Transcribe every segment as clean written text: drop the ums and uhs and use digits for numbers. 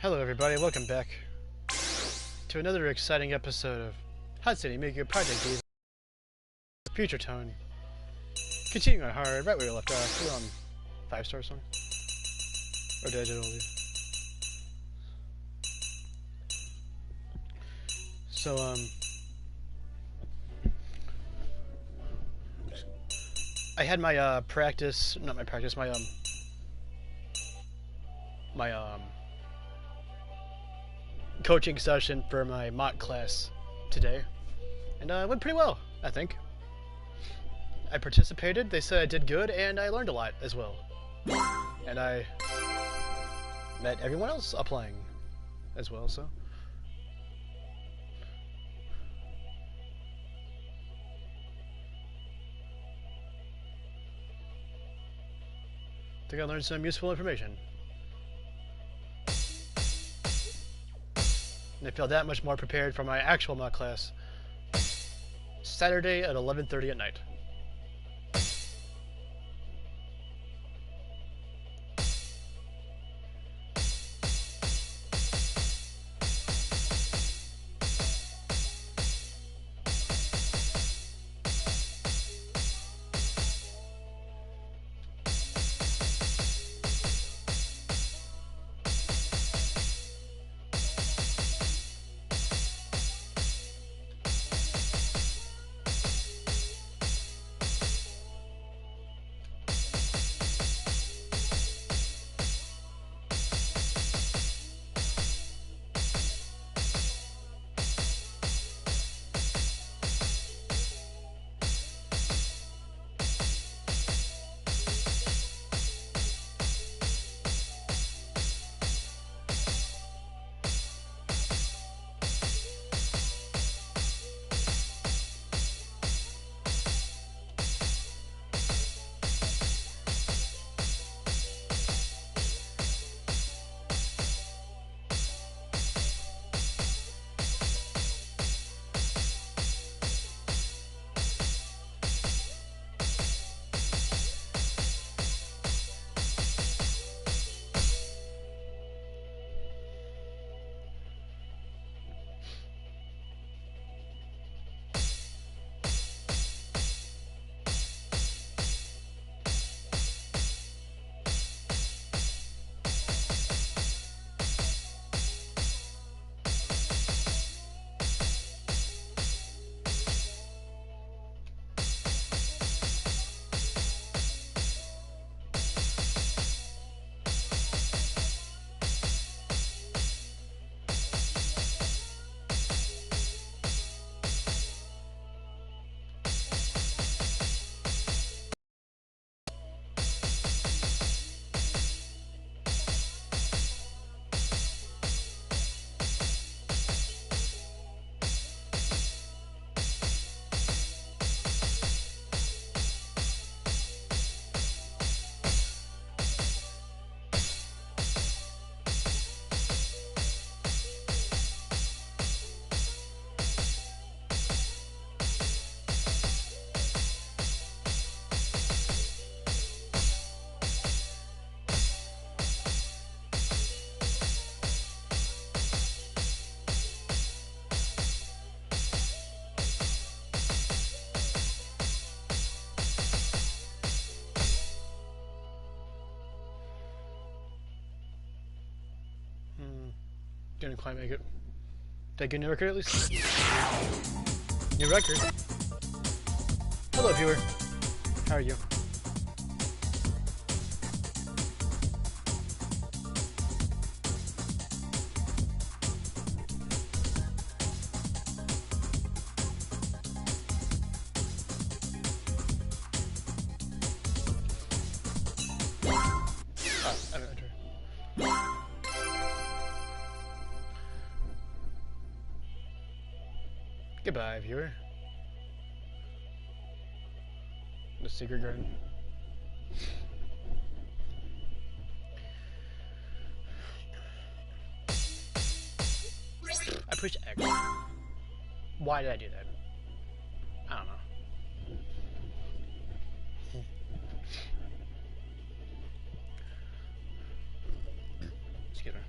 Hello everybody, welcome back to another exciting episode of Hatsune Miku Project Diva Future Tone. Continuing on hard, right where we left off. We're on 5-star song. Or did I do all these? So, I had my, coaching session for my mock class today. And it went pretty well, I think. I participated, they said I did good, and I learned a lot as well. And I met everyone else applying as well, so. I think I learned some useful information. And I feel that much more prepared for my actual mock class Saturday at 11:30 at night. Didn't quite make it. Did I get a new record at least? New record? Hello, viewer. How are you? Goodbye, viewer. The secret garden. I pushed X. Why did I do that? I don't know. Excuse me.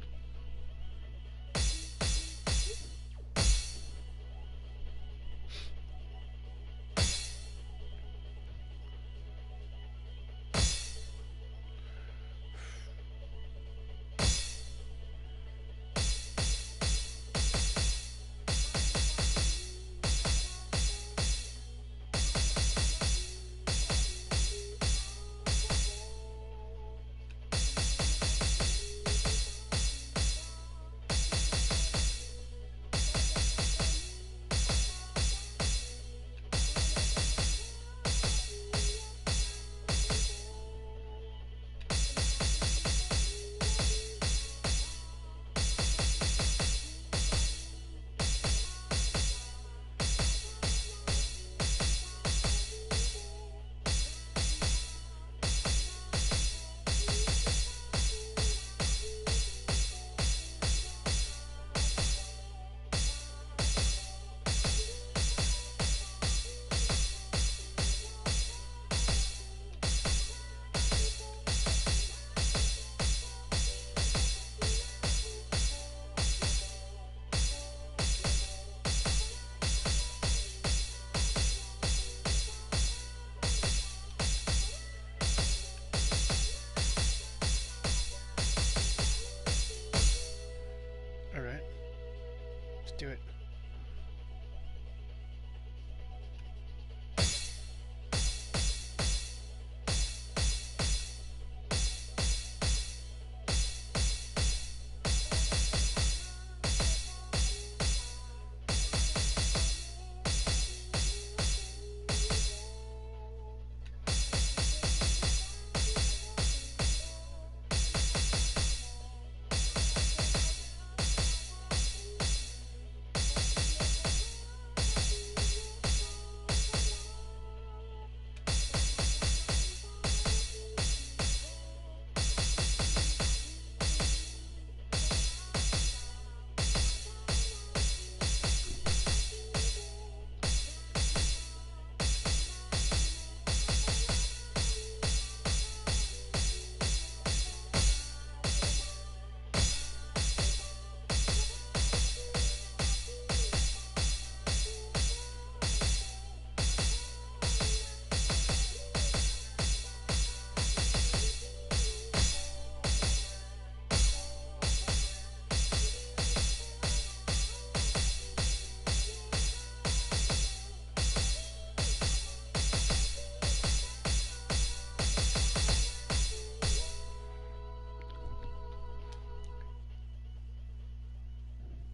do it.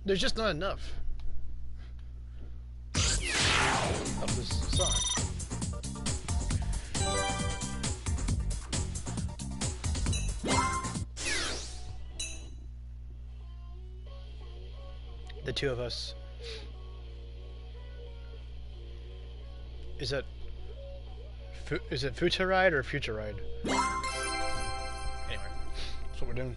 There's just not enough of this song. The two of us. Is it Future Ride or Future Ride? Anyway, that's what we're doing.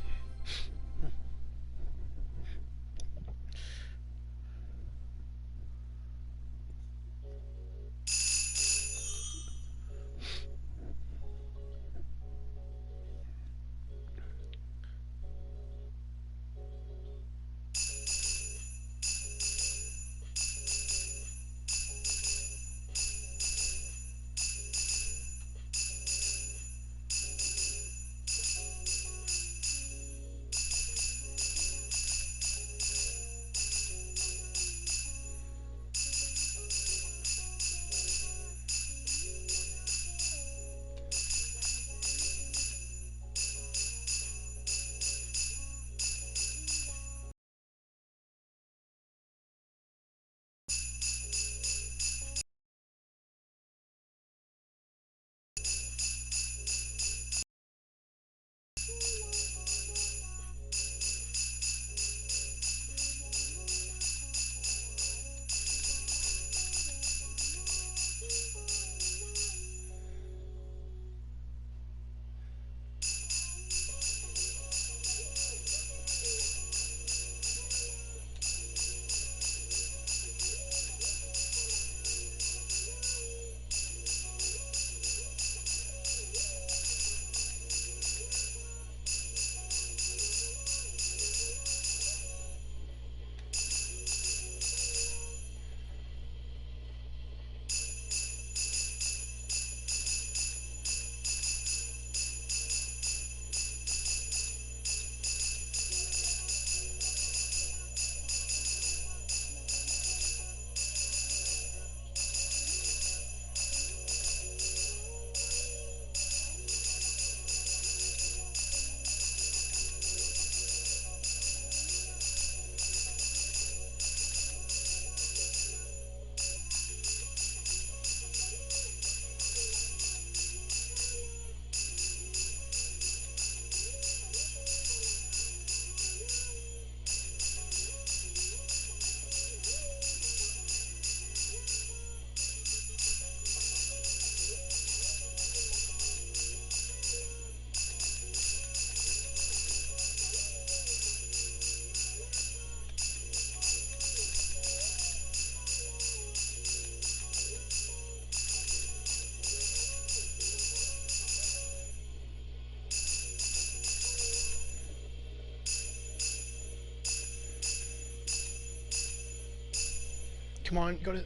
Come on, go to.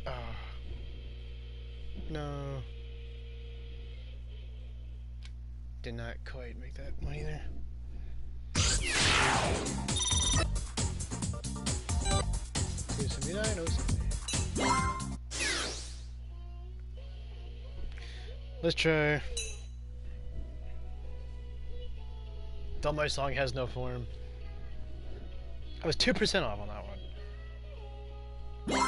No. Did not quite make that one either. Let's try. Though my song has no form. I was 2% off on that one.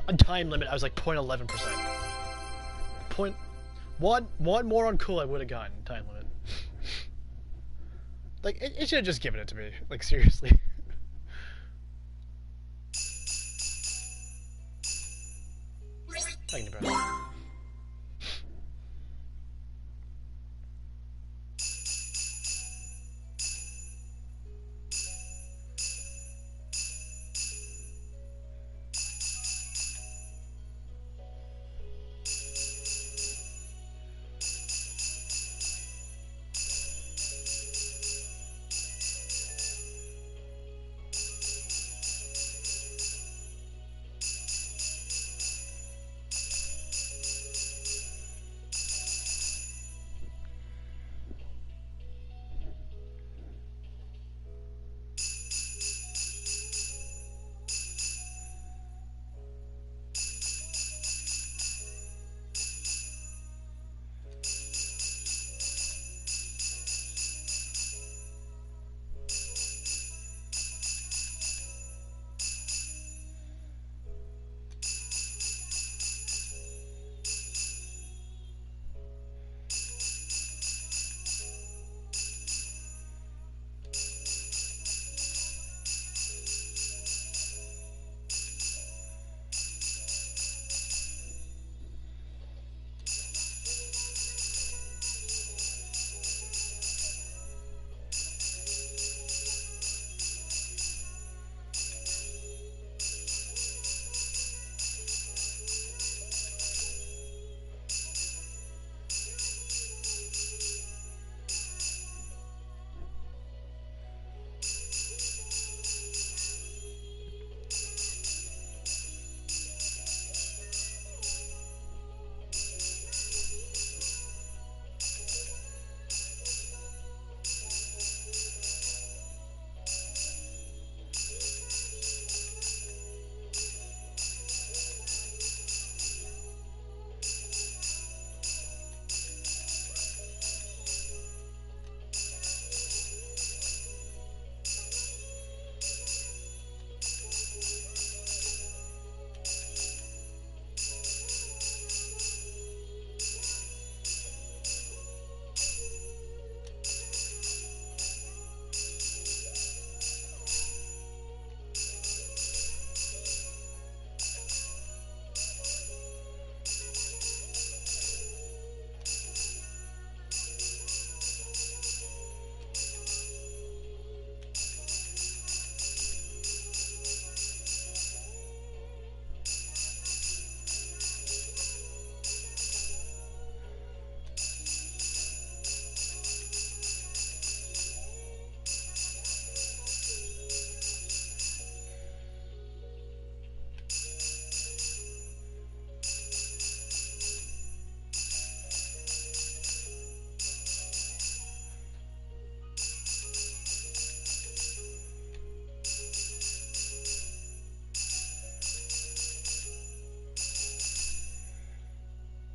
On time limit, I was like 0.11%. One more on cool I would have gotten time limit. Like, it should have just given it to me. Like, seriously. I can do better.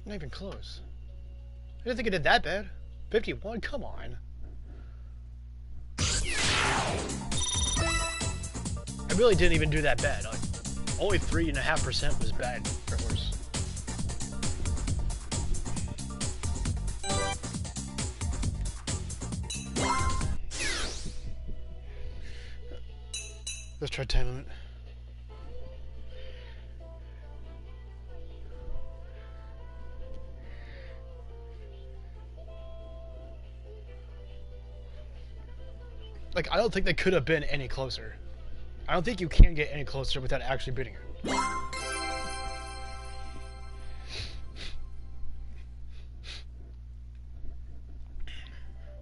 Not even close. I didn't think it did that bad. 51? Come on. I really didn't even do that bad. Like, only 3.5% was bad for horse. Let's try time limit. Like, I don't think they could have been any closer. I don't think you can get any closer without actually beating it.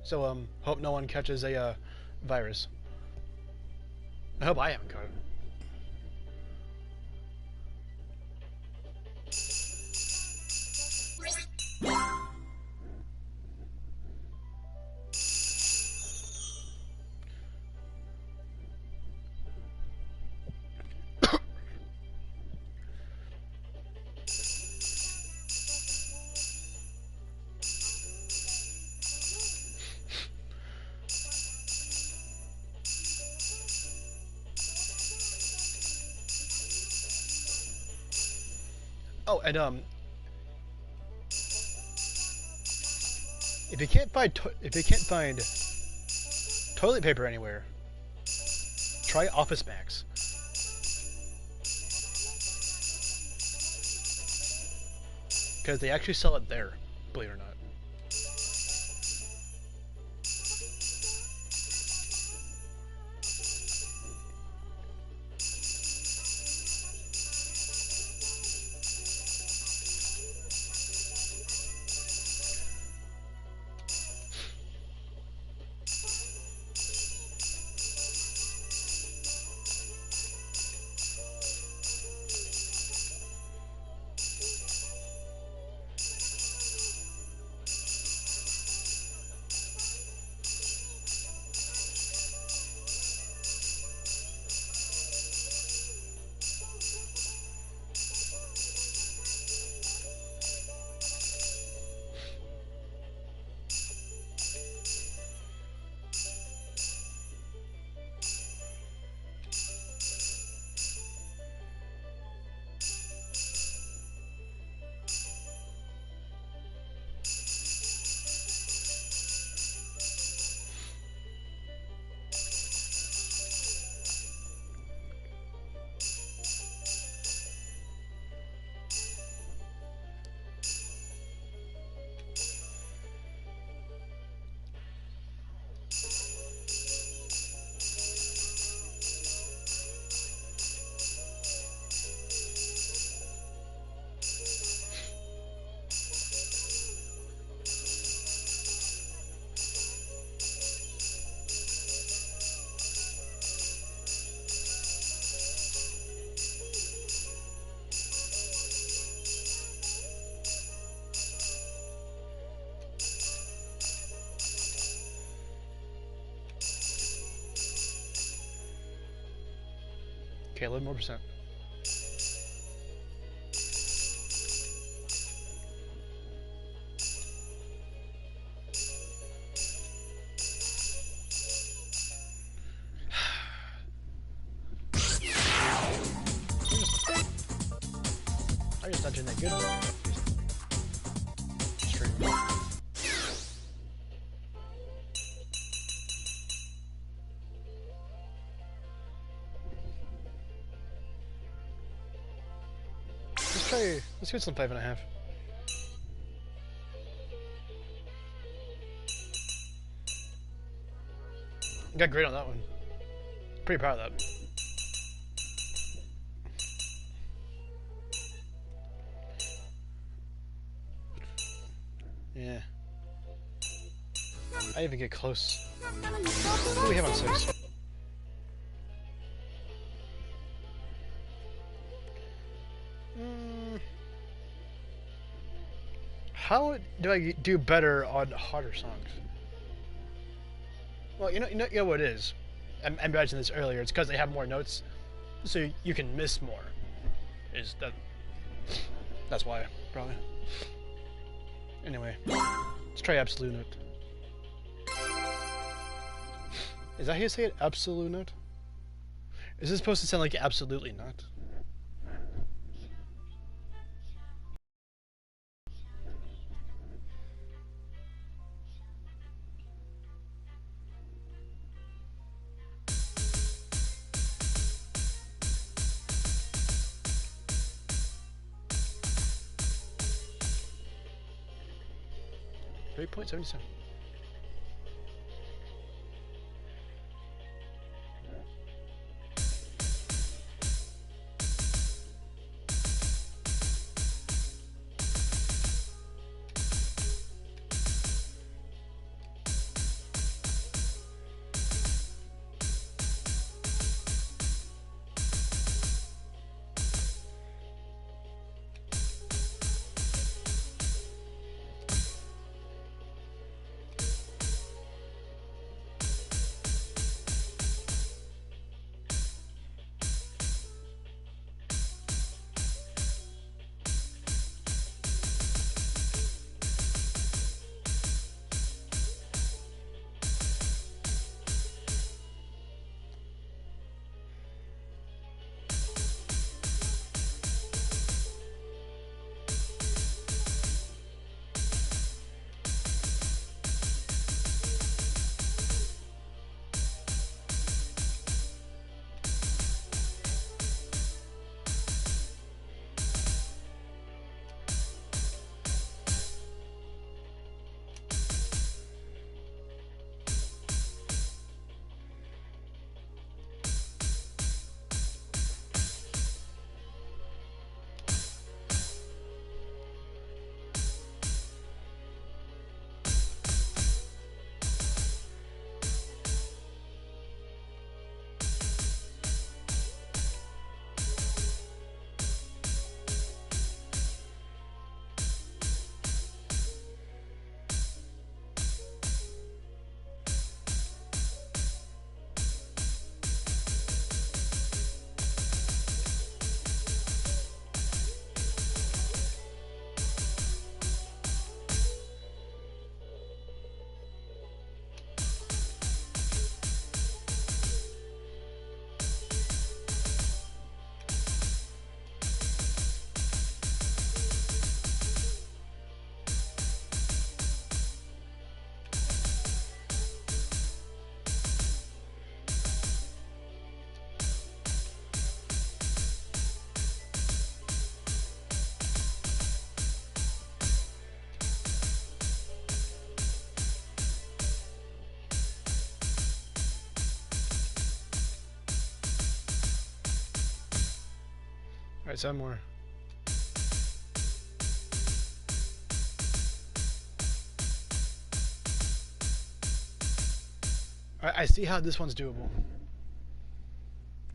So, hope no one catches a, virus. I hope I haven't caught it. Oh, and if you can't find toilet paper anywhere, try Office Max. Because they actually sell it there, believe it or not. Okay, 11 more percent. I'm just not doing that good. Straight. Let's get some 5.5. Got great on that one. Pretty proud of that. Yeah. I didn't even get close. What do we have on 6? How do I do better on harder songs? Well, you know what it is. I mentioned this earlier. It's because they have more notes, so you can miss more. Is that? That's why, probably. Anyway, let's try absolute note. Is that how you say it? Absolute note? Is this supposed to sound like absolutely not? .77. Alright, 7 more. Alright, I see how this one's doable.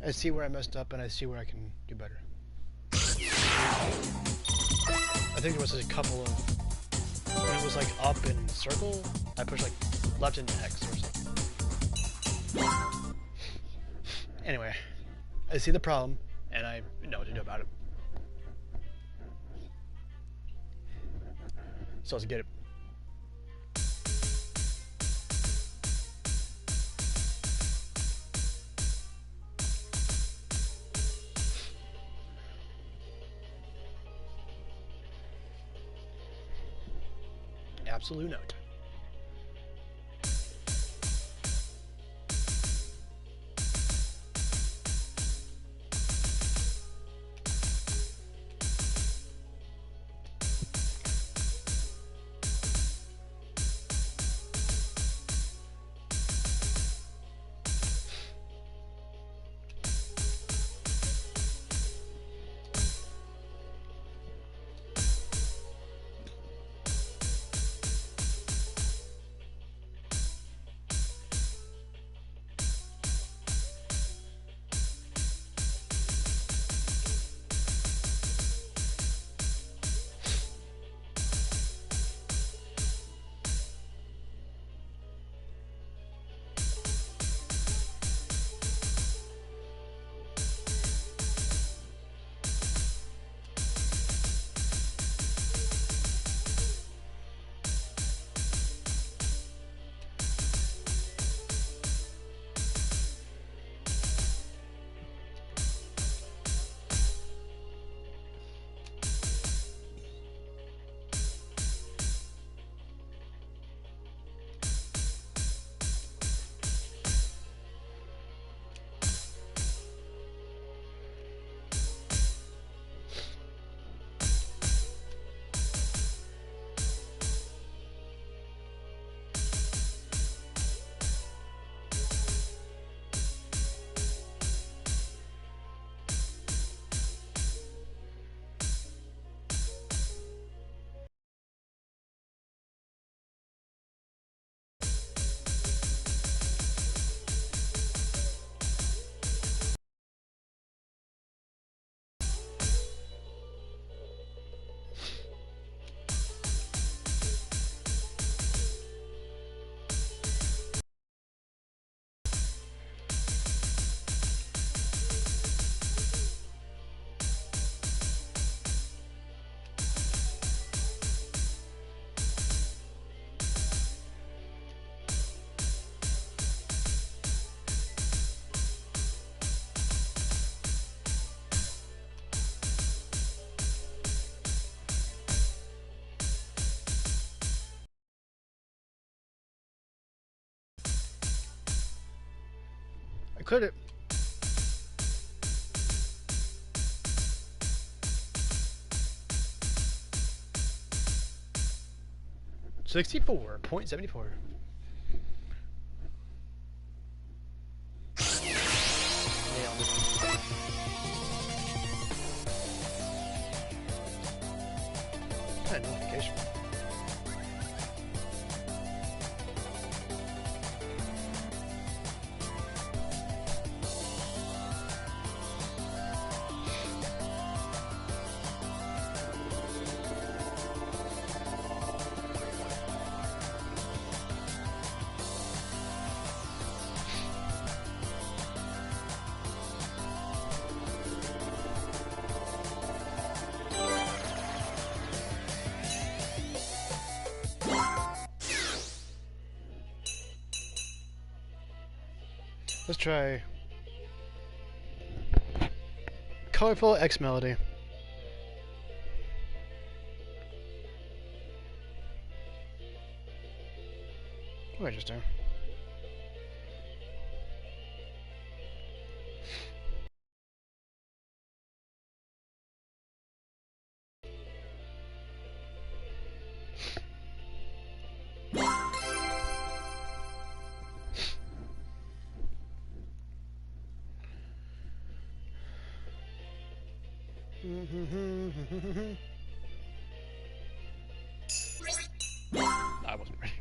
I see where I messed up and I see where I can do better. I think there was a couple of... when it was like up in circle, I pushed like left into X or something. Anyway, I see the problem and I know what to do about it. So let's get it. Absolute note. I cleared it. $64.74. Notification. Let's try Colorful X Melody. What did I just do? I wasn't ready.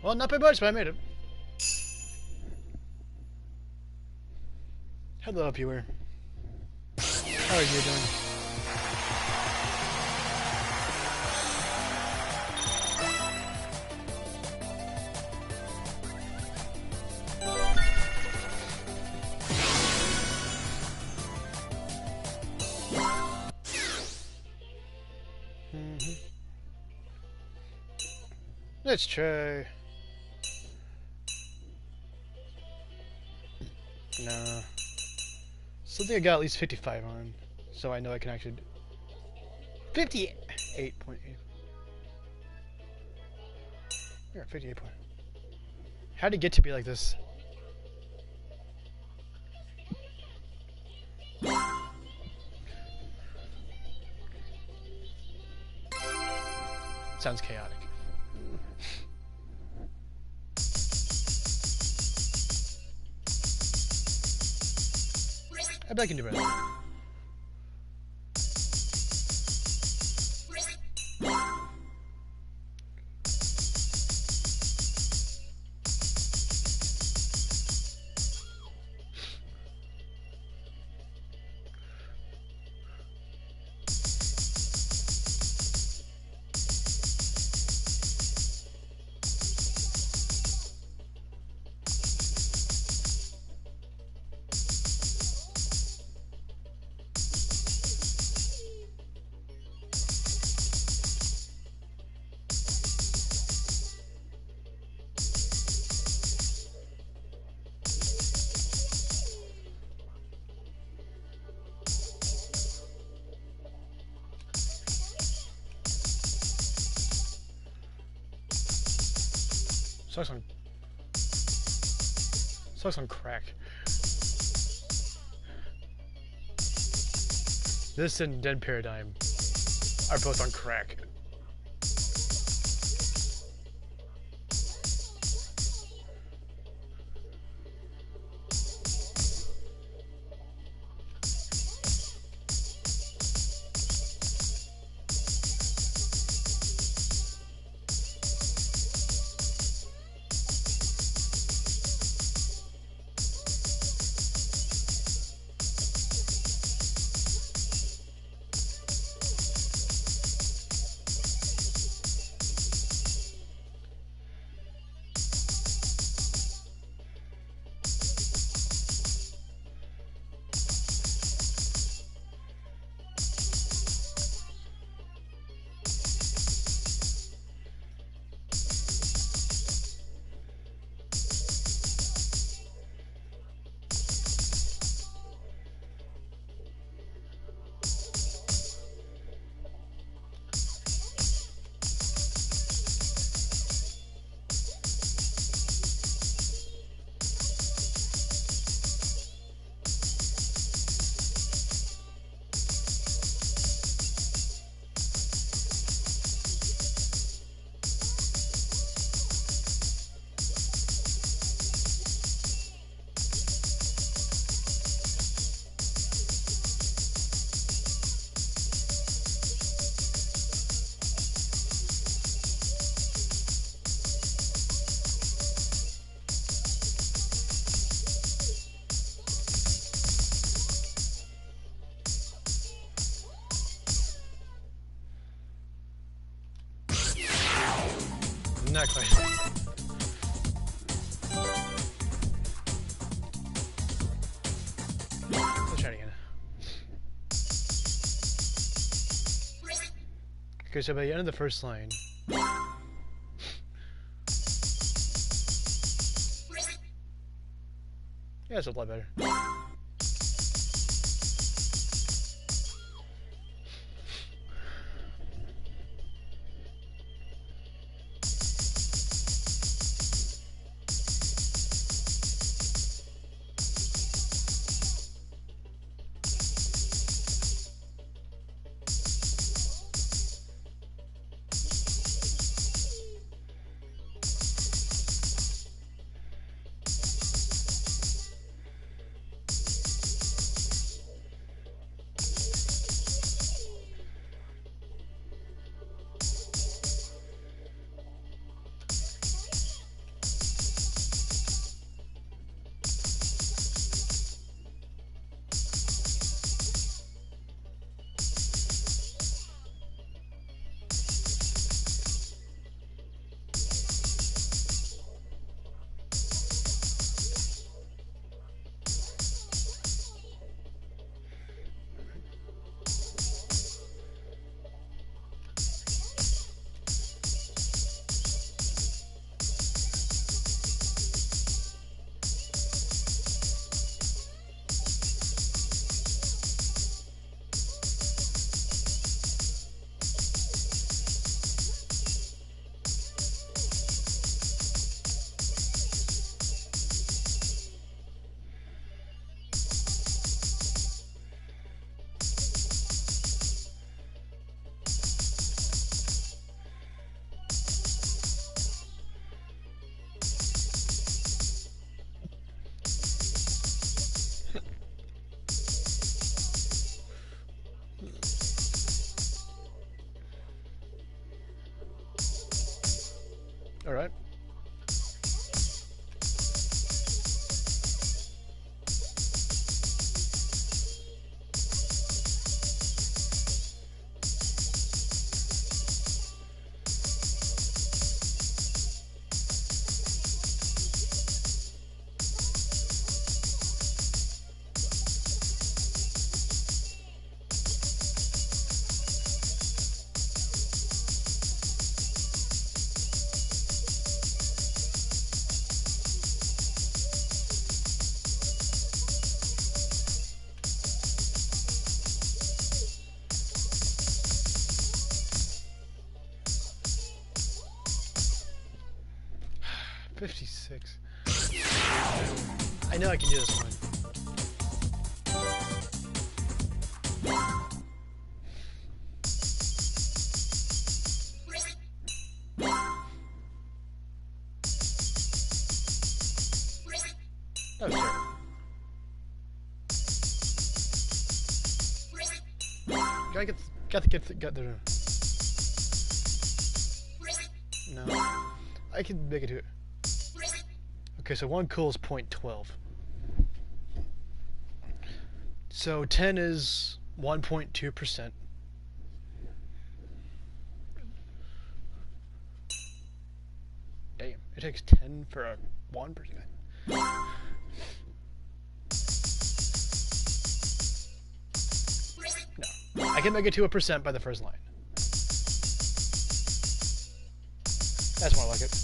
Well, not by much, but I made it. Hello, viewer. How are you doing? Let's try. No. Something I got at least 55 on, so I know I can actually do 58.8. You're at 58 point. How did it get to be like this? Sounds chaotic. I bet I can do better. Sucks on. Sucks on crack. This and Dead Paradigm are both on crack. Not quite. Let's try it again. Okay, so by the end of the first line. Yeah, it's a lot better. All right. $56. I know I can do this one. Oh, sure. Got the. No, I can make it to it. Okay, so 1 cool is 0.12. So 10 is 1.2%. Damn, it takes 10 for a 1%. No, I can make it to a percent by the first line. That's more like it.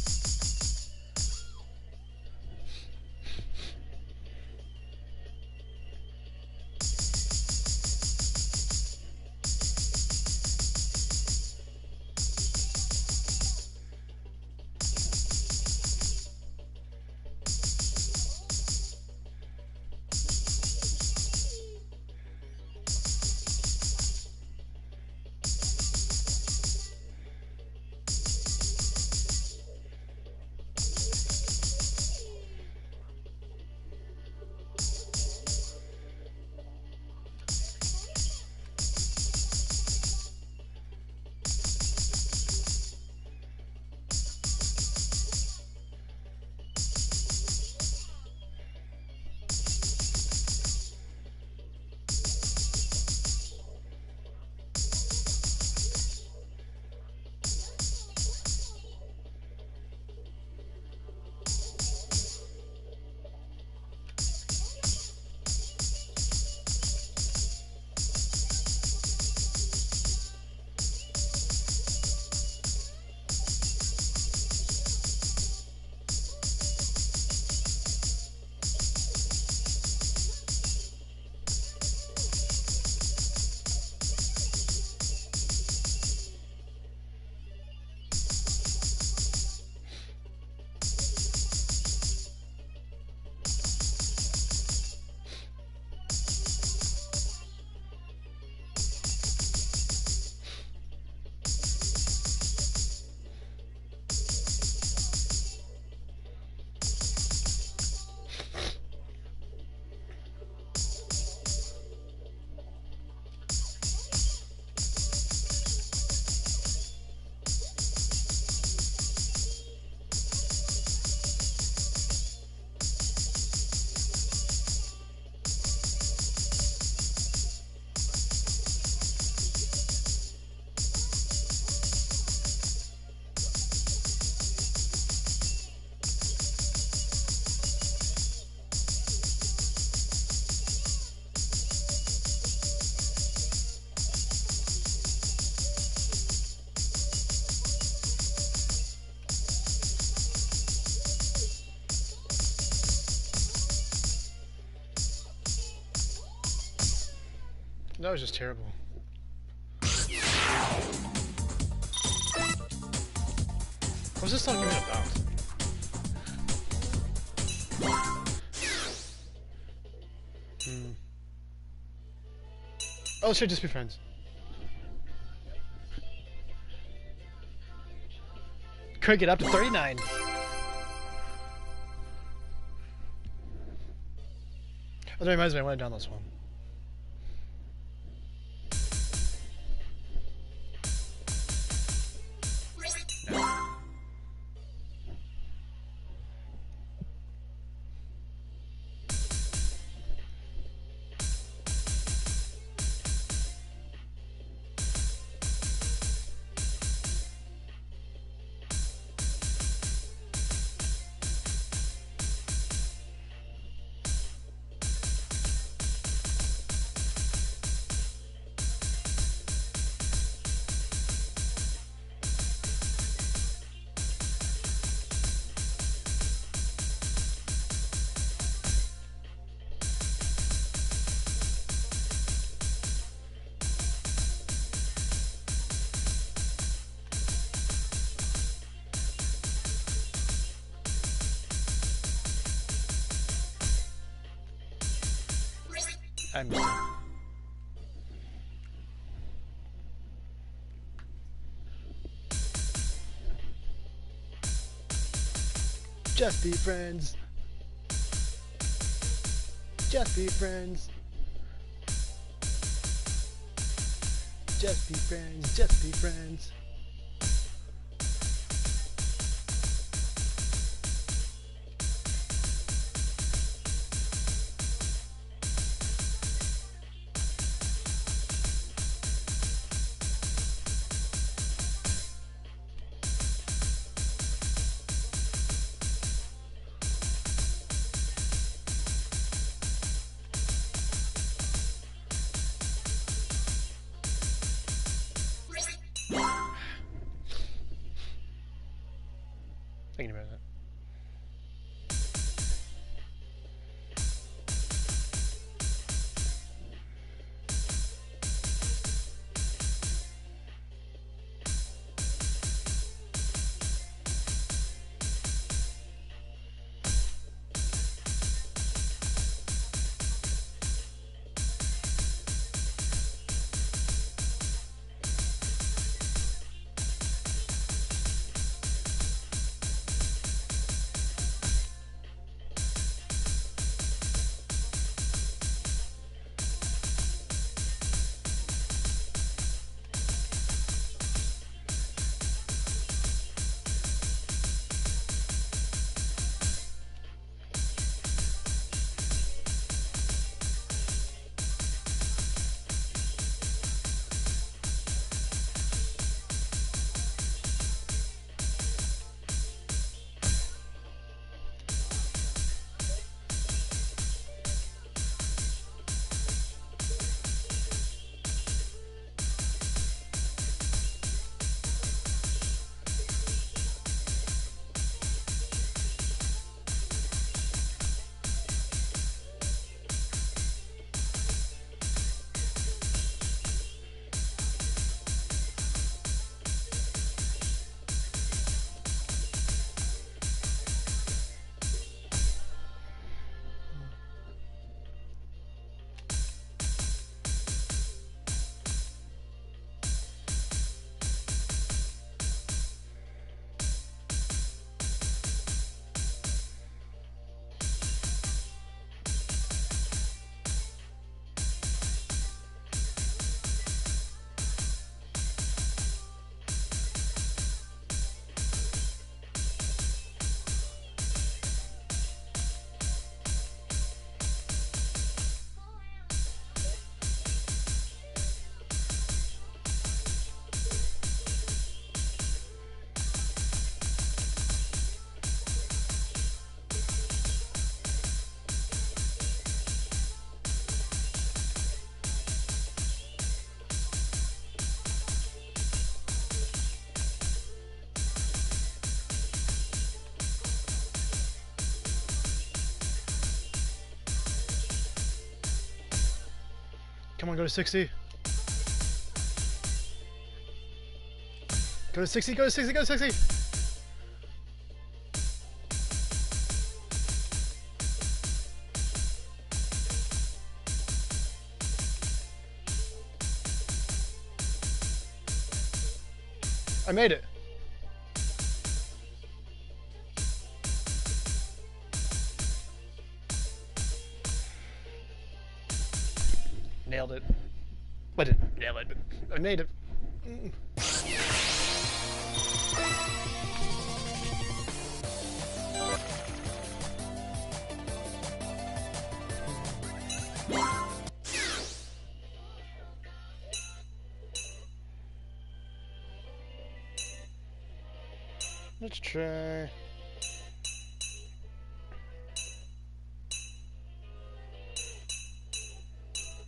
That was just terrible. What's this song even about? Oh, let's just be friends. Could get up to 39. Oh, that reminds me, I want to download this one. I missed it. Just be friends. Just be friends. Just be friends. Just be friends. Thinking about that. Come on, go to 60. Go to 60, go to 60, go to 60! I made it. Nailed it. I didn't nail it, but I made it. Let's try.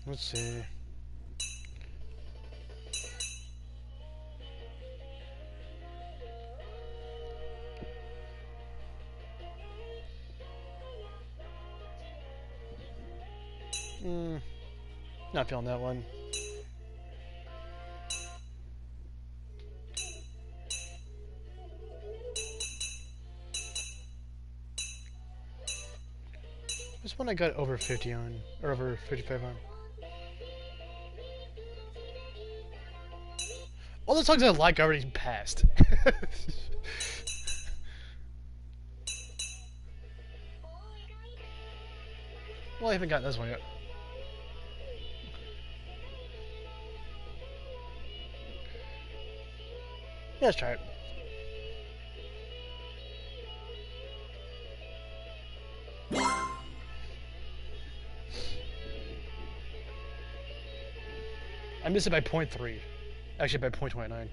Let's see. Not feeling that one. This one I got over 50 on, or over 55 on. All the songs I like already passed. Well, I haven't gotten this one yet. Yeah, let's try it. I missed it by 0.3. Actually, by 0.29.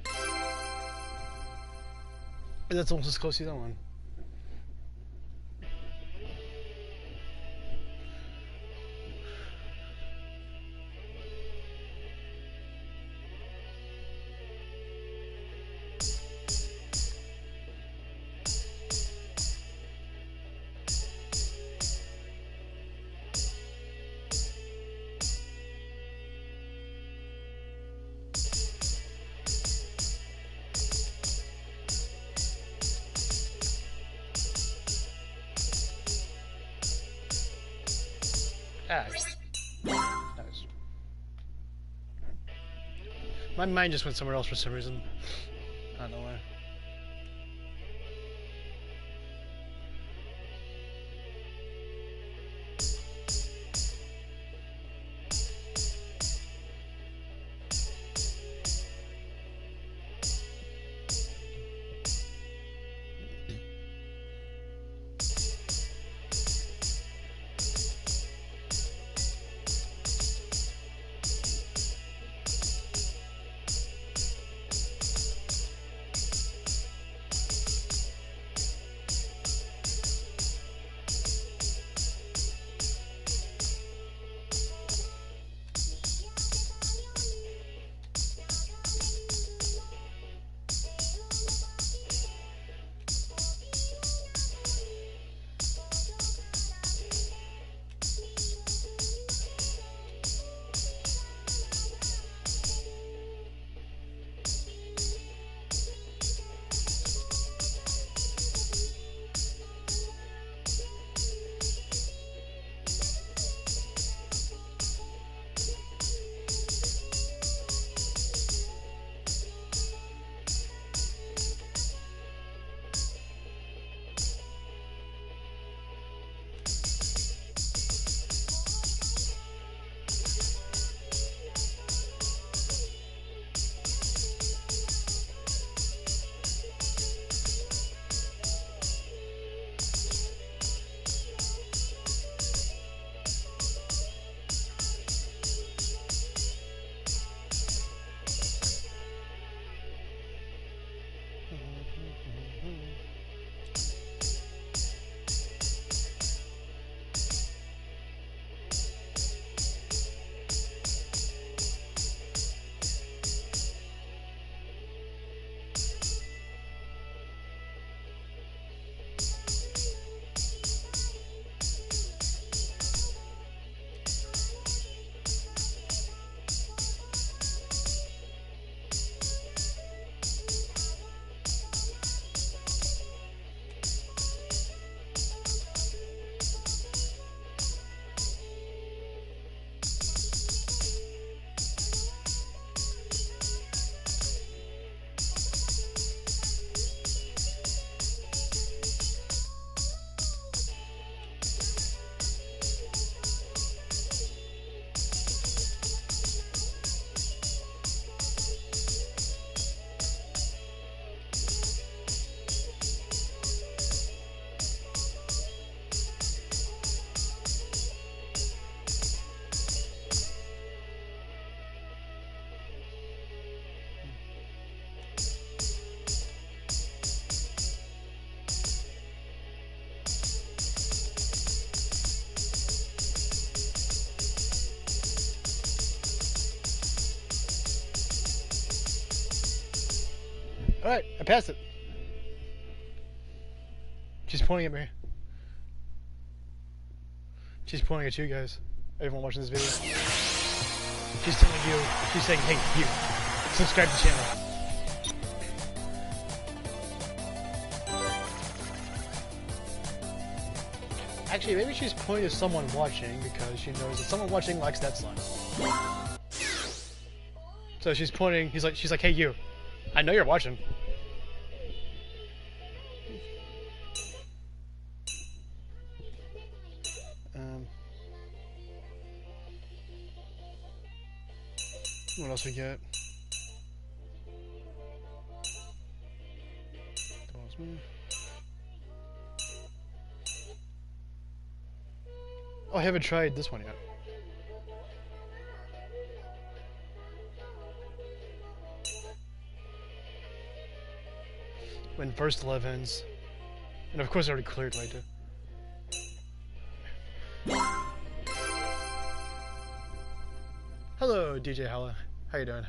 And that's almost as close to the other one. Ah, nice. My mind just went somewhere else for some reason. I don't know why. Alright, I passed it. She's pointing at me. She's pointing at you guys. Everyone watching this video. She's telling you. She's saying, hey, you. Subscribe to the channel. Actually, maybe she's pointing to someone watching because she knows that someone watching likes that song. So she's pointing. She's like, hey, you. I know you're watching. What else we get? Oh, I haven't tried this one yet. When first 11s. And of course I already cleared later. Hello, DJ Hella. How you doing?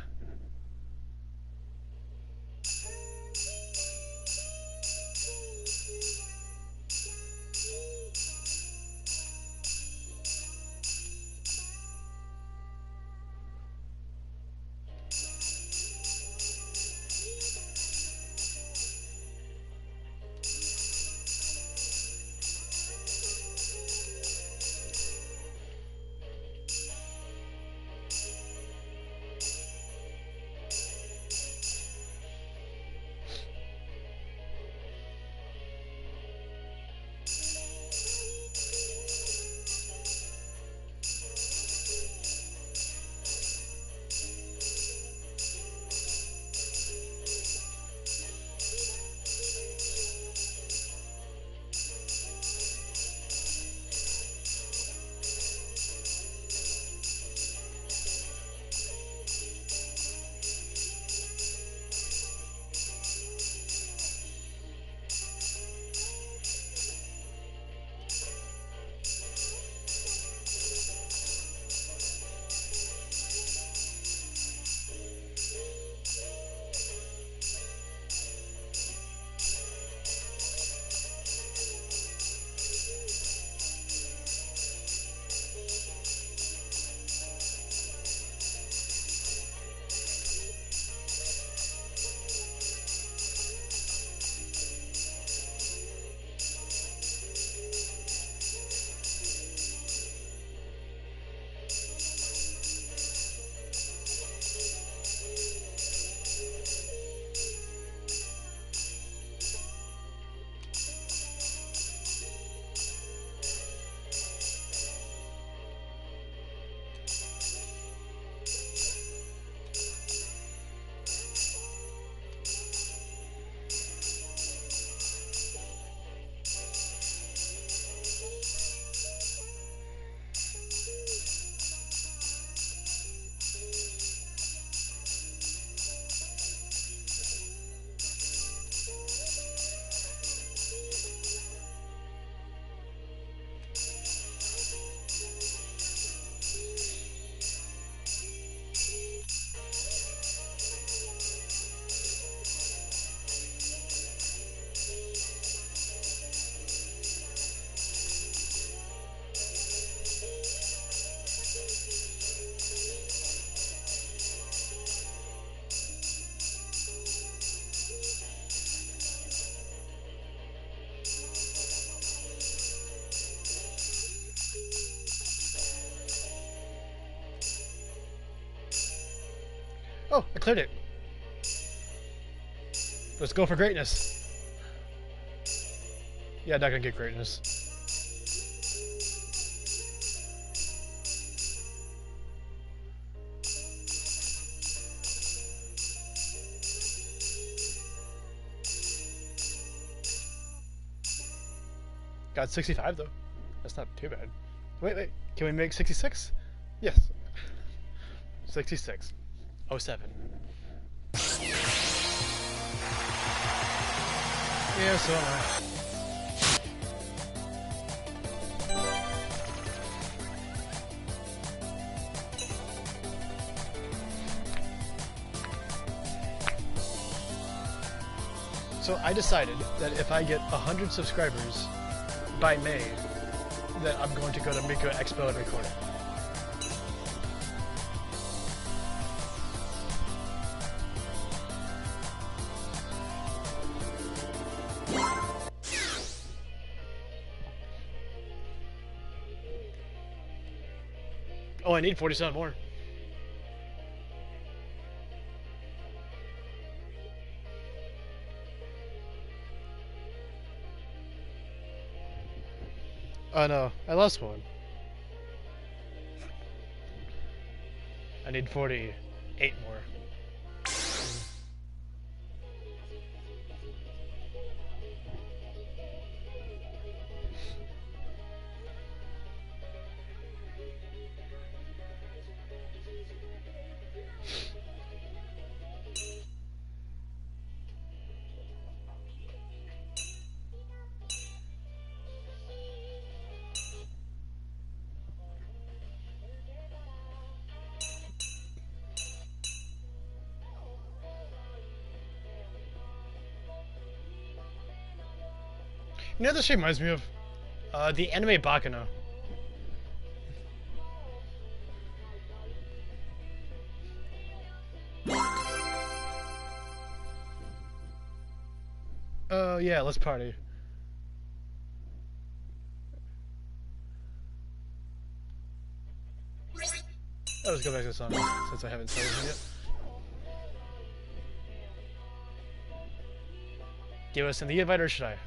Oh, I cleared it. Let's go for greatness. Yeah, not gonna get greatness. Got 65 though. That's not too bad. Wait. Can we make 66? Yes. 66. 07. Yeah, so am I. So I decided that if I get 100 subscribers by May, that I'm going to go to Miku Expo and record it. Oh, I need 47 more. Oh no, I lost one. I need 48 more. You know what this shit reminds me of? The anime Bakano. Oh yeah, let's party. Let's go back to the song since I haven't started it yet. Do you want to send the invite or should I?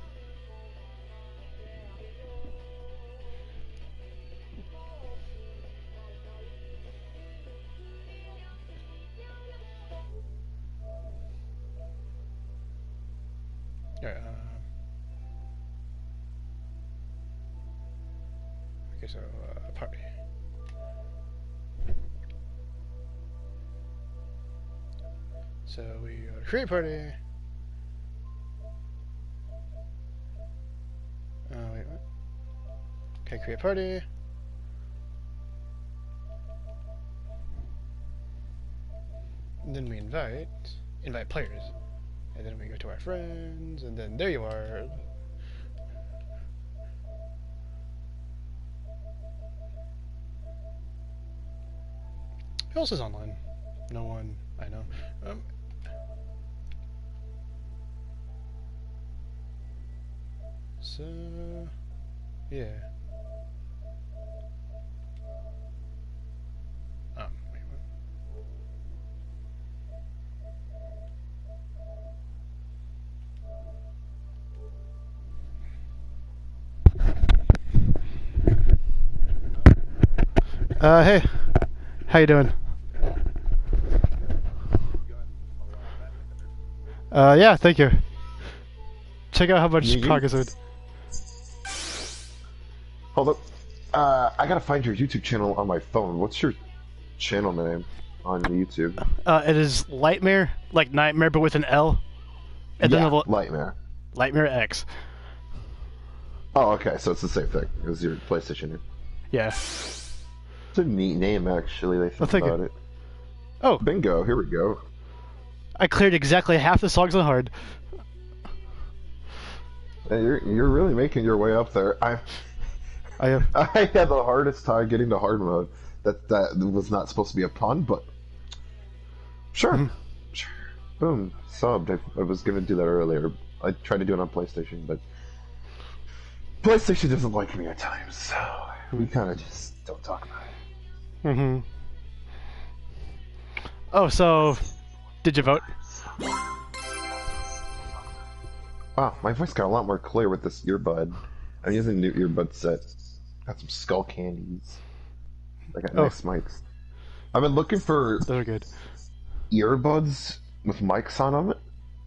Alright, okay, so, party. So we go to create party. Wait, what? Okay, create party. And then we invite players. And then we go to our friends, and then there you are. Who else is online? No one I know. So, yeah. Wait, what? Hey. How you doing? Yeah, thank you. Check out how much progress I made. Hold up. I gotta find your YouTube channel on my phone. What's your channel name on YouTube? It is Lightmare, like Nightmare, but with an L. And yeah, then the Lightmare. Lightmare X. Oh, okay, so it's the same thing. It was your PlayStation name. Yeah. It's a neat name, actually, they think about it. Oh. Bingo, here we go. I cleared exactly half the songs on hard. You're really making your way up there. I had the hardest time getting to hard mode. That was not supposed to be a pun, but sure. Sure. Boom, subbed. I was gonna do that earlier. I tried to do it on PlayStation, but PlayStation doesn't like me at times, so we kind of just don't talk about it. Oh, so did you vote? Wow, my voice got a lot more clear with this earbud. I'm using a new earbud set. Got some skull candies. I got nice mics. I've been looking for Those are good. earbuds with mics on them,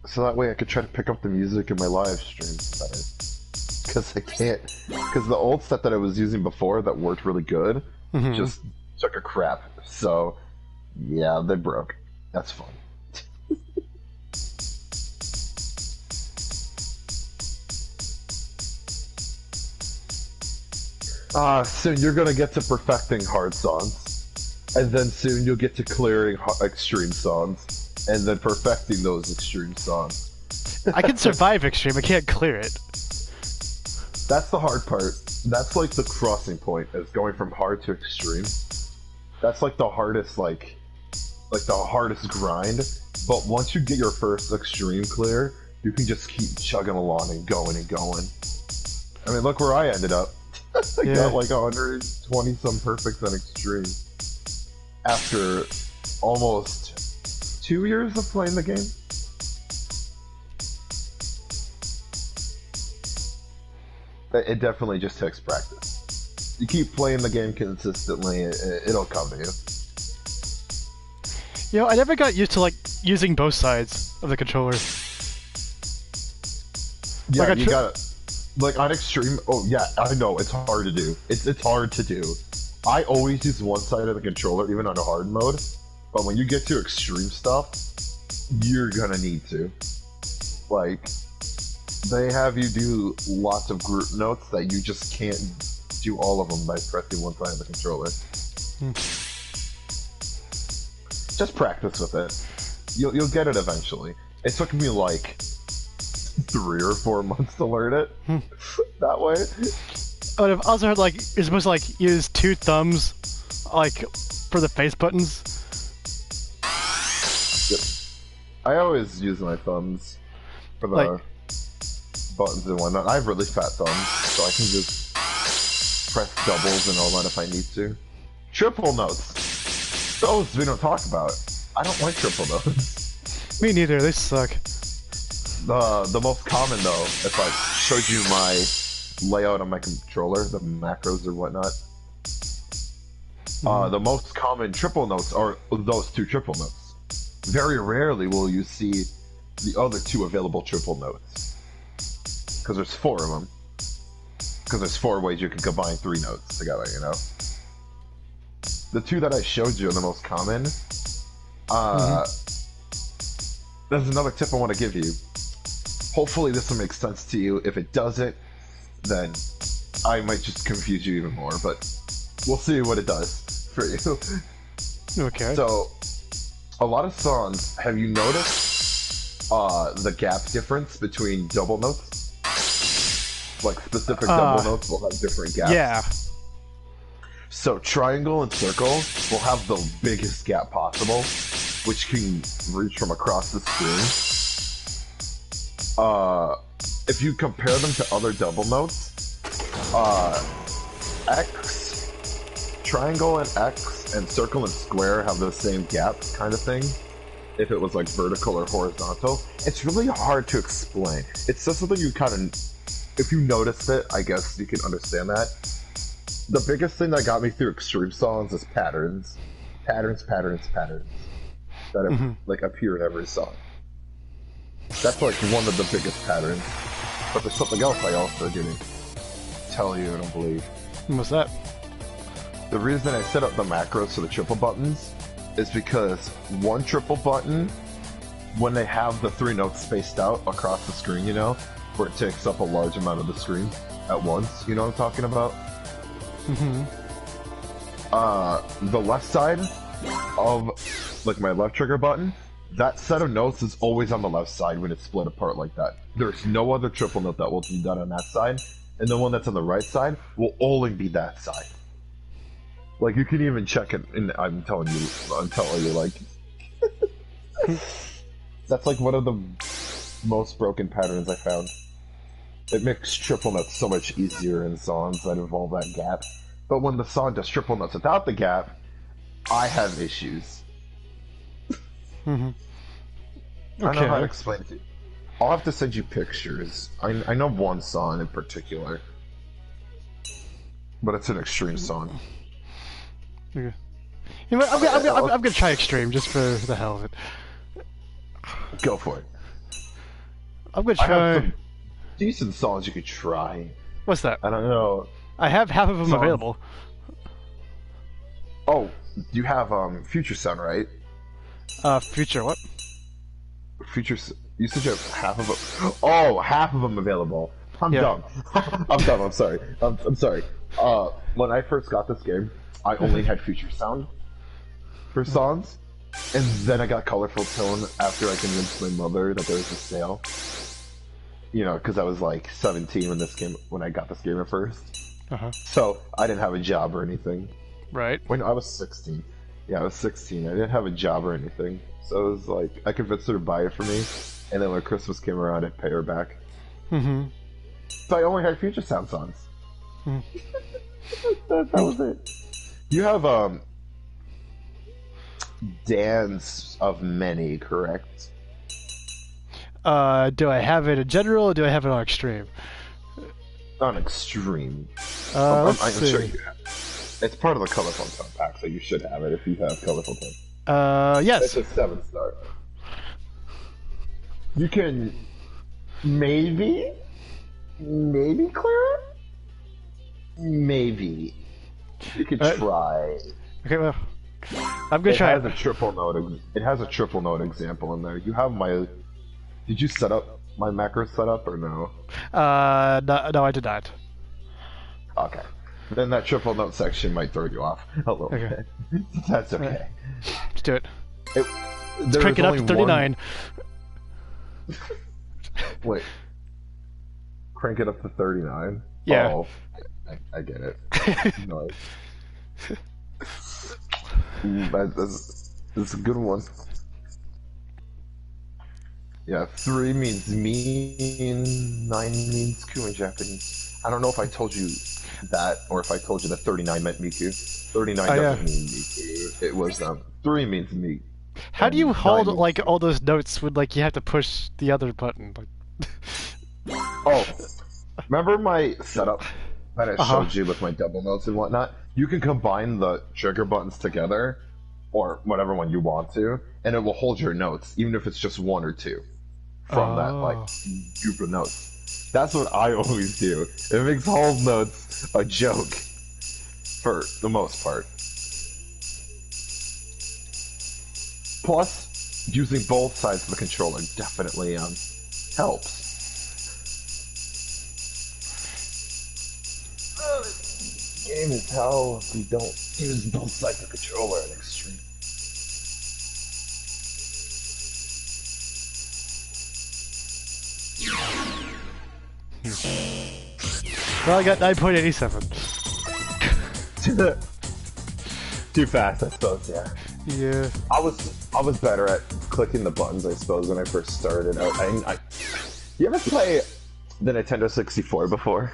so that way I could try to pick up the music in my live streams better. Because I can't. Because the old set that I was using before that worked really good just took a crap. So, yeah, they broke. That's fun. Soon you're gonna get to perfecting hard songs, and then soon you'll get to clearing extreme songs, and then perfecting those extreme songs. I can survive extreme, I can't clear it. That's the hard part. That's like the crossing point, is going from hard to extreme. That's like the hardest, like the hardest grind. But once you get your first extreme clear, you can just keep chugging along and going and going. I mean, look where I ended up. I got like 120 some perfects on extreme after almost 2 years of playing the game. It definitely just takes practice. You keep playing the game consistently, it'll come to you. You know, I never got used to like using both sides of the controller. Yeah, like you gotta, like on extreme. Oh yeah, I know it's hard to do. It's hard to do. I always use one side of the controller, even on a hard mode. But when you get to extreme stuff, you're gonna need to. Like, they have you do lots of group notes that you just can't do all of them by pressing one side of the controller. Just practice with it. You'll get it eventually. It took me like 3 or 4 months to learn it that way. Oh, and I've also heard like you're supposed to like use 2 thumbs, like for the face buttons. Yep. I always use my thumbs for the Like- buttons and whatnot. I have really fat thumbs, so I can just press doubles and all that if I need to. Triple notes. Those we don't talk about. I don't like triple notes. Me neither. They suck. The most common though, if I showed you my layout on my controller, the macros or whatnot, the most common triple notes are those 2 triple notes. Very rarely will you see the other 2 available triple notes, because there's 4 of them. Because there's 4 ways you can combine 3 notes together, you know? The 2 that I showed you are the most common. There's another tip I want to give you. Hopefully this will make sense to you. If it doesn't, then I might just confuse you even more, but we'll see what it does for you. Okay. So, a lot of songs, have you noticed the gap difference between double notes? Like specific double notes will have different gaps. Yeah. So triangle and circle will have the biggest gap possible, which can reach from across the screen. If you compare them to other double notes, X, triangle and X, and circle and square have the same gap kind of thing. If it was like vertical or horizontal, it's really hard to explain. It's just something you kind of, if you noticed it, I guess you can understand that. The biggest thing that got me through extreme songs is patterns. Patterns that have, like appear in every song. That's like one of the biggest patterns. But there's something else I also didn't tell you, I don't believe. What's that? The reason I set up the macros for the triple buttons is because one triple button, when they have the 3 notes spaced out across the screen, you know, where it takes up a large amount of the screen at once, you know what I'm talking about? The left side of, like, my left trigger button, that set of notes is always on the left side when it's split apart like that. There's no other triple note that will be done on that side, and the one that's on the right side will only be that side. Like, you can even check it, and I'm telling you, like... That's like one of the most broken patterns I found. It makes triple notes so much easier in songs that involve that gap. But when the song does triple notes without the gap, I have issues. I don't know how to explain it to you. I'll have to send you pictures. I know one song in particular. But it's an extreme song. Okay. You know what, I'm gonna try extreme just for the hell of it. Go for it. I'm gonna I have try. some decent songs you could try. What's that? I don't know. I have half of them Songs. available. Oh, you have Future Sound, right? Future what? Future. You said you have half of them. Oh, half of them available. I'm Yeah. dumb. I'm dumb. I'm sorry. I'm sorry. When I first got this game, I only had Future Sound for songs, and then I got Colorful Tone after I convinced my mother that there was a sale. You know, because I was like 17 when I got this game at first. So I didn't have a job or anything. Right. When I was 16. Yeah, I was 16. I didn't have a job or anything. So it was like, I convinced her to buy it for me, and then when Christmas came around, I'd pay her back. So I only had Future Sound songs. that was it. You have, Dance of Many, correct? Do I have it in general or do I have it on extreme? On Extreme. Let's I'm sure see. you have. It's part of the colorful tone pack, so you should have it if you have colorful tone. Yes. It's a 7-star. You can maybe clear it. Maybe you could try. Okay, well, I'm gonna try it. It has a triple note example in there. You have my. Did you set up my macro setup or no? No, I did not. Okay. Then that triple note section might throw you off a little bit. That's okay. Let's do it. Let's Let's crank it up to 39. Wait. Crank it up to 39? Yeah. Oh, I get it. Nice. That's a good one. Yeah, 3 means mean, 9 means Ku in Japanese. I don't know if I told you that, or if I told you that 39 meant Miku. 39 doesn't mean Miku. It was, 3 means meat. How do you hold, like, all those notes when, like, you have to push the other button? Oh, remember my setup that I showed you with my double notes and whatnot? You can combine the trigger buttons together, or whatever one you want to, and it will hold your notes, even if it's just 1 or 2 from that, like, group of notes. That's what I always do. It makes hold notes a joke, for the most part. Plus, using both sides of the controller definitely helps. This game is hell if you don't use both sides of the controller at extreme. Well, I got 9.87. Too fast, I suppose. Yeah. Yeah. I was better at clicking the buttons, I suppose, when I first started out. You ever play the Nintendo 64 before?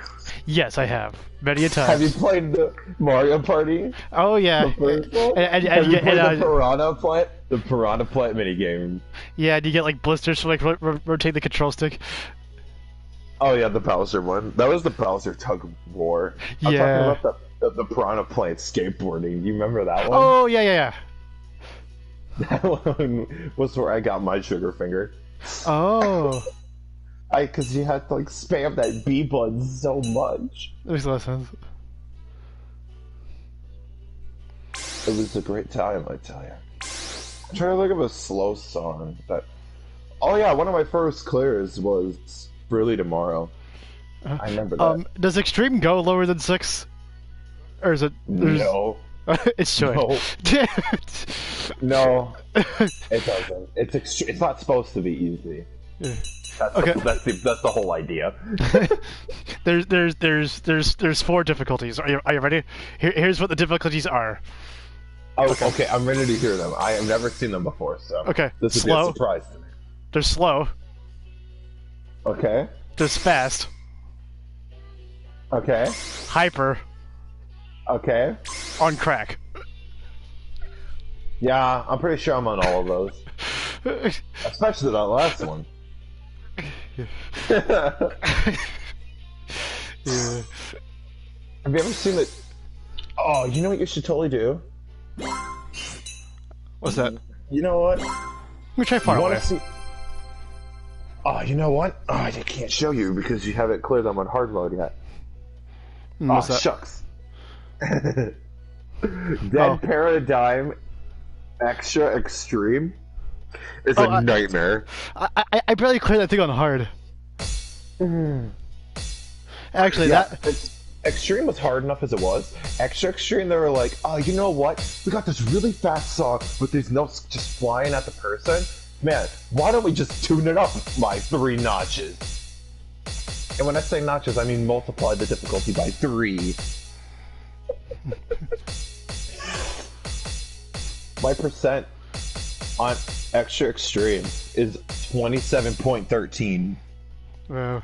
Yes, I have. Many a time. Have you played the Mario Party? Oh, yeah. The first one? Have you played the Piranha Plant? The Piranha Plant minigame. Yeah, and you get, like, blisters for, like, rotating the control stick. Oh, yeah, the Bowser one. That was the Bowser Tug of War. I'm talking about the Piranha Plant skateboarding. Do you remember that one? Oh, yeah. That one was where I got my trigger finger. Oh. Because you had to, like, spam that B button so much. That makes a lot of sense. It was a great time, I tell you. I'm trying to think of a slow song that... Oh yeah, one of my first clears was Really Tomorrow. I remember that. Does Extreme go lower than 6? Or is it... No. It should. No. No. It doesn't. It's not supposed to be easy. Yeah. That's the whole idea. There's 4 difficulties. Are you ready? Here's what the difficulties are. Oh, okay. I'm ready to hear them. I have never seen them before, so this would be a surprise to me. There's slow. Okay. There's fast. Okay. Hyper. Okay. On crack. Yeah, I'm pretty sure I'm on all of those. Especially that last one. Yeah. Have you ever seen it? Oh, you know what you should totally do? What's that? You know what? Let me try far away. Oh, you know what? Oh, I can't show you because you haven't cleared them on hard mode yet. What's that? Shucks. Dead Paradigm Extra Extreme is a nightmare. I barely cleared that thing on hard. Actually, Extreme was hard enough as it was. Extra Extreme, they were like, oh, you know what? We got this really fast song with these notes just flying at the person. Man, why don't we just tune it up by 3 notches? And when I say notches, I mean multiply the difficulty by 3. My percent on Extra Extreme is 27.13. Wow.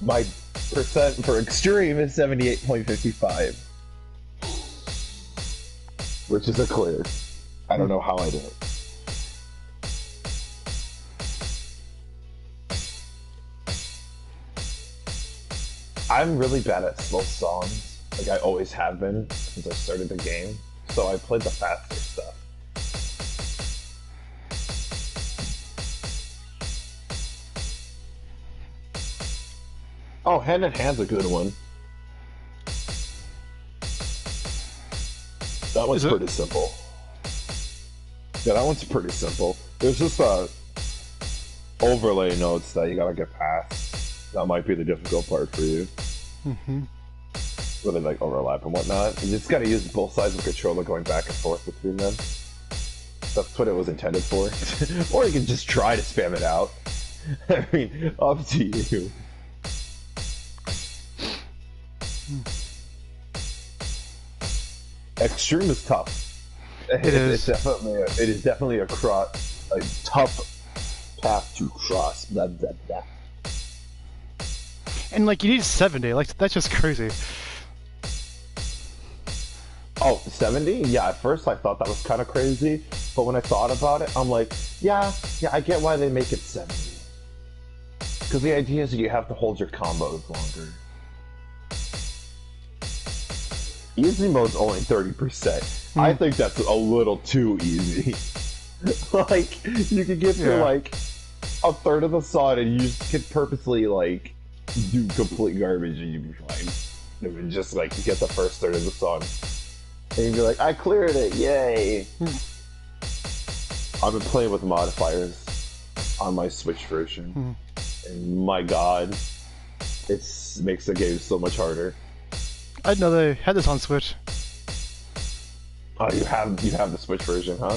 My percent for Extreme is 78.55. Which is a clear. I don't know how I did it. I'm really bad at slow songs. Like I always have been since I started the game. So I played the faster stuff. Oh, Hand in Hand's a good one. That one's pretty simple. Yeah, that one's pretty simple. There's just overlay notes that you gotta get past. That might be the difficult part for you. Mm-hmm. Where they like overlap and whatnot. You just gotta use both sides of the controller going back and forth between them. That's what it was intended for. Or you can just try to spam it out. I mean, up to you. Extreme is tough. It is. It is definitely a tough path to cross. Blah, blah, blah. And like you need 70, like that's just crazy. Oh, 70? Yeah, at first I thought that was kind of crazy, but when I thought about it, I'm like, yeah, I get why they make it 70. Because the idea is that you have to hold your combos longer. Easy mode's only 30%. I think that's a little too easy. Like, you could get through like a third of the song and you just could purposely like do complete garbage and you'd be fine. And then just like get the first third of the song. And you'd be like, I cleared it, yay! I've been playing with modifiers on my Switch version. And my god, it makes the game so much harder. I didn't know they had this on Switch. Oh, you have the Switch version, huh?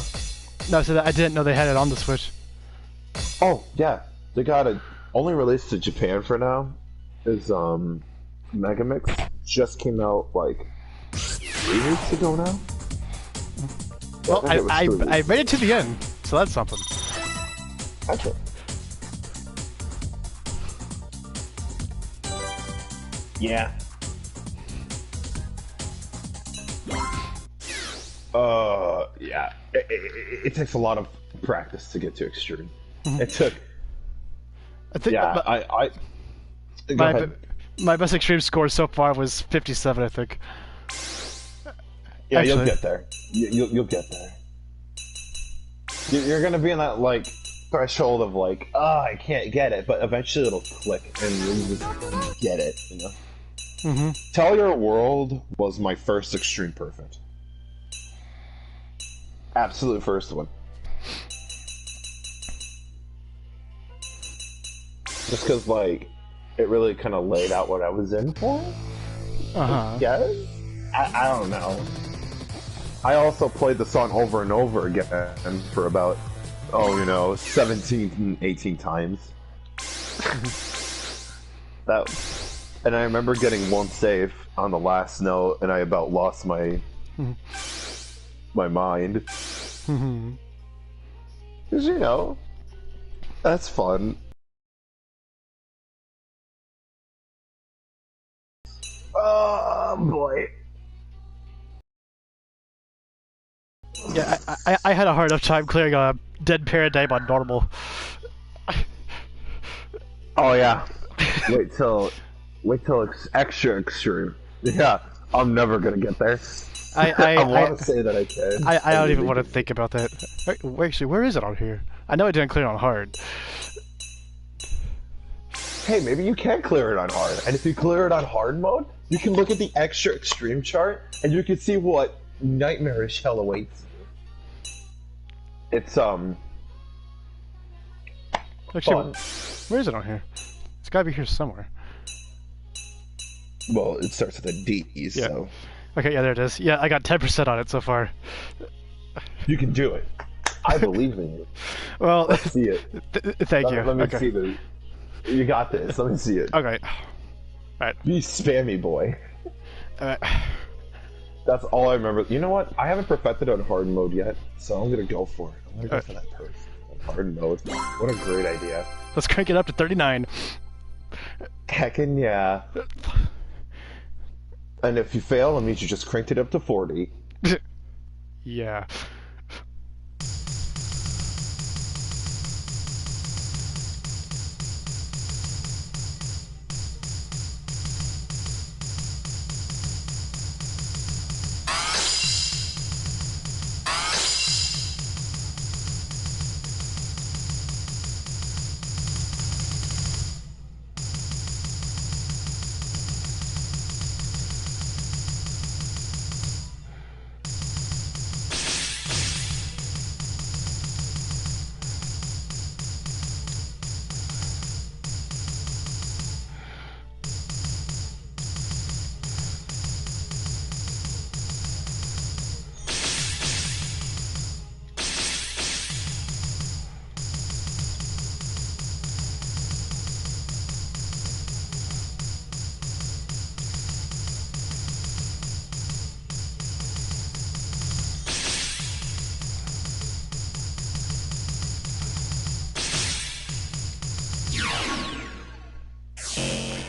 No, so I didn't know they had it on the Switch. Oh, yeah. They got it only released to Japan for now. Is Megamix just came out like 3 weeks ago now. Well, I made it to the end, so that's something. That's it. Yeah. Yeah. It takes a lot of practice to get to extreme. It took. I think. Yeah, my best extreme score so far was 57, I think. Yeah, Actually, you'll get there. You'll get there. You're gonna be in that like threshold of like, I can't get it, but eventually it'll click and you'll just get it. You know. Tell Your World was my first extreme perfect. Absolute first one. Just because, like, it really kind of laid out what I was in for. Yeah. I don't know. I also played the song over and over again for about, 17, 18 times. And I remember getting one save on the last note, and I about lost my mind. Because, that's fun. Oh, boy. Yeah, I had a hard enough time clearing a dead paradigm on normal. Oh, yeah. Wait till it's extra extreme. Yeah, I'm never gonna get there. I want to say that I can. I don't even want to think about that. Wait, actually, where is it on here? I know I didn't clear it on hard. Hey, maybe you can clear it on hard. And if you clear it on hard mode, you can look at the extra extreme chart, and you can see what nightmarish hell awaits you. It's, Actually, fun. Where is it on here? It's gotta be here somewhere. Well, it starts with a D, yeah. So... Okay, yeah, there it is. Yeah, I got 10% on it so far. You can do it. I believe in you. Well, let's see it. Thank you. Let me see this. You got this. Let me see it. Okay. Alright. Be spammy, boy. That's all I remember. You know what? I haven't perfected on hard mode yet, so I'm gonna go for it. I'm gonna go for that person. Hard mode. What a great idea. Let's crank it up to 39. Heckin' yeah. And if you fail, it means you just cranked it up to 40. Yeah.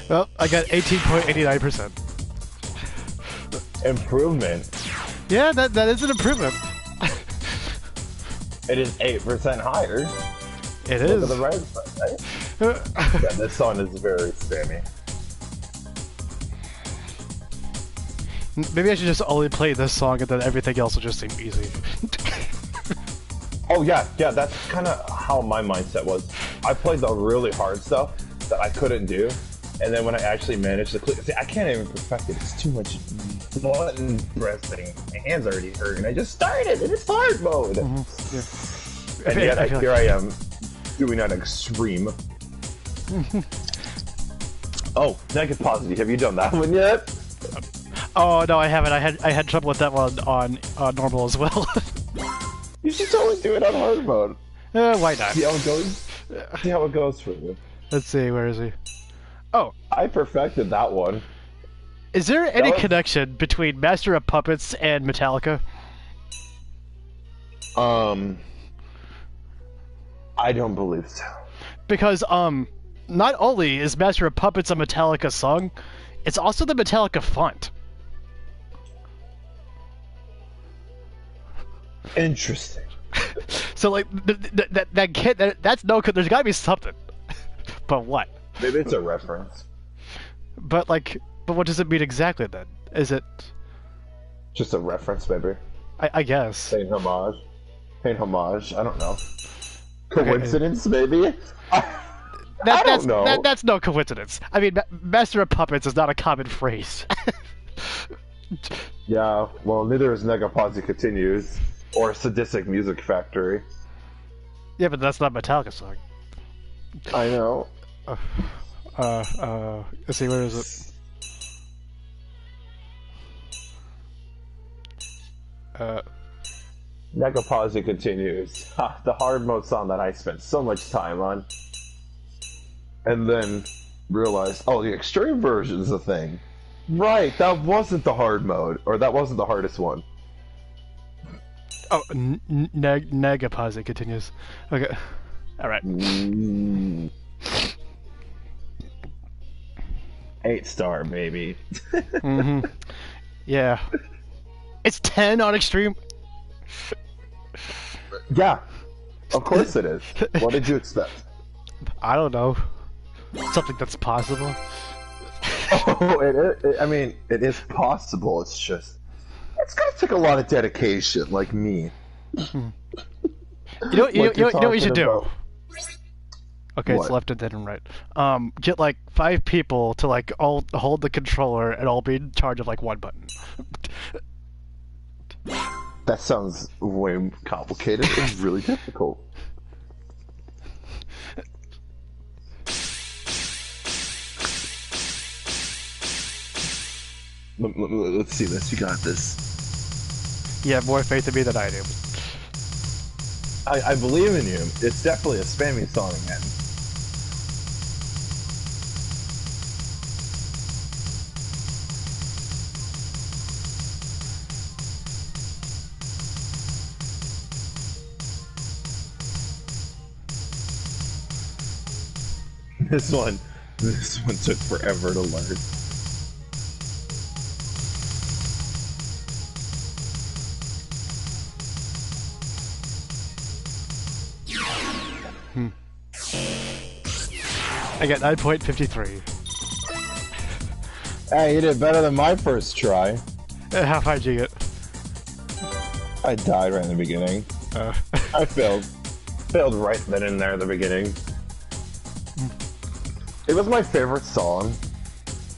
Well, I got 18.89%. Improvement. Yeah, that is an improvement. It is 8% higher. It Look is. at the right side, right? Yeah, this song is very spammy. Maybe I should just only play this song and then everything else will just seem easy. Oh yeah, that's kind of how my mindset was. I played the really hard stuff that I couldn't do, and then when I actually managed to click, see, I can't even perfect it. It's too much button pressing. My hands already hurt, and I just started, and it's hard mode. Yeah. And yet here I am doing an extreme. Oh, negative positive. Have you done that one yet? Oh no, I haven't. I had trouble with that one on normal as well. You should totally do it on hard mode. Why not? See how it goes. See how it goes for you. Let's see. Where is he? Oh, I perfected that one. is there any connection between Master of Puppets and Metallica? I don't believe so. Because not only is Master of Puppets a Metallica song, it's also the Metallica font. Interesting. So like that kid, that's no. There's got to be something. But what? Maybe it's a reference. But what does it mean exactly then? Is it Just a reference, maybe. I guess. Paying homage. Paying homage. I don't know. Coincidence, maybe. I don't know. That's no coincidence. I mean, Master of Puppets is not a common phrase. Yeah. Well, neither is Negaposi Continues or Sadistic Music Factory. Yeah, but that's not a Metallica song. I know. Let's see, where is it? Negaposi Continues. Ha, the hard mode song that I spent so much time on. And then realized, oh, the extreme version's a thing. Right, that wasn't the hard mode. Or that wasn't the hardest one. Oh, Negaposi continues. Okay. Alright. 8-star, baby. Mm-hmm. Yeah. It's 10 on extreme. Yeah. Of course it is. What did you expect? I don't know. Something that's possible. Oh, I mean, it is possible. It's just, it's gonna take a lot of dedication, like me. You know what we should do? Okay, What? it's left and then and right. Get like 5 people to like all hold the controller and all be in charge of like one button. That sounds way complicated and really difficult. Let's see this. You got this. You have more faith in me than I do. I believe in you. It's definitely a spammy song again. This one took forever to learn. I got 9.53. Hey, you did better than my first try. How far did you get? I died right in the beginning. I failed. Failed right then and there at the beginning. It was my favorite song,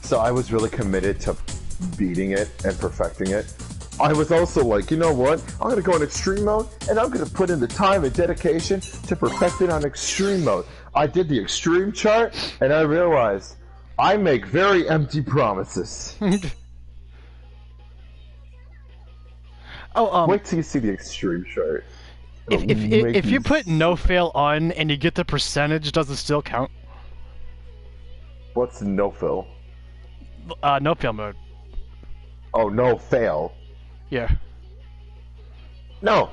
so I was really committed to beating it and perfecting it. I was also like, you know what? I'm gonna go in extreme mode, and I'm gonna put in the time and dedication to perfect it on extreme mode. I did the extreme chart, and I realized I make very empty promises. Wait till you see the extreme chart. If you put no fail on and you get the percentage, does it still count? What's no fill? No fail mode. Oh, no fail. Yeah. No.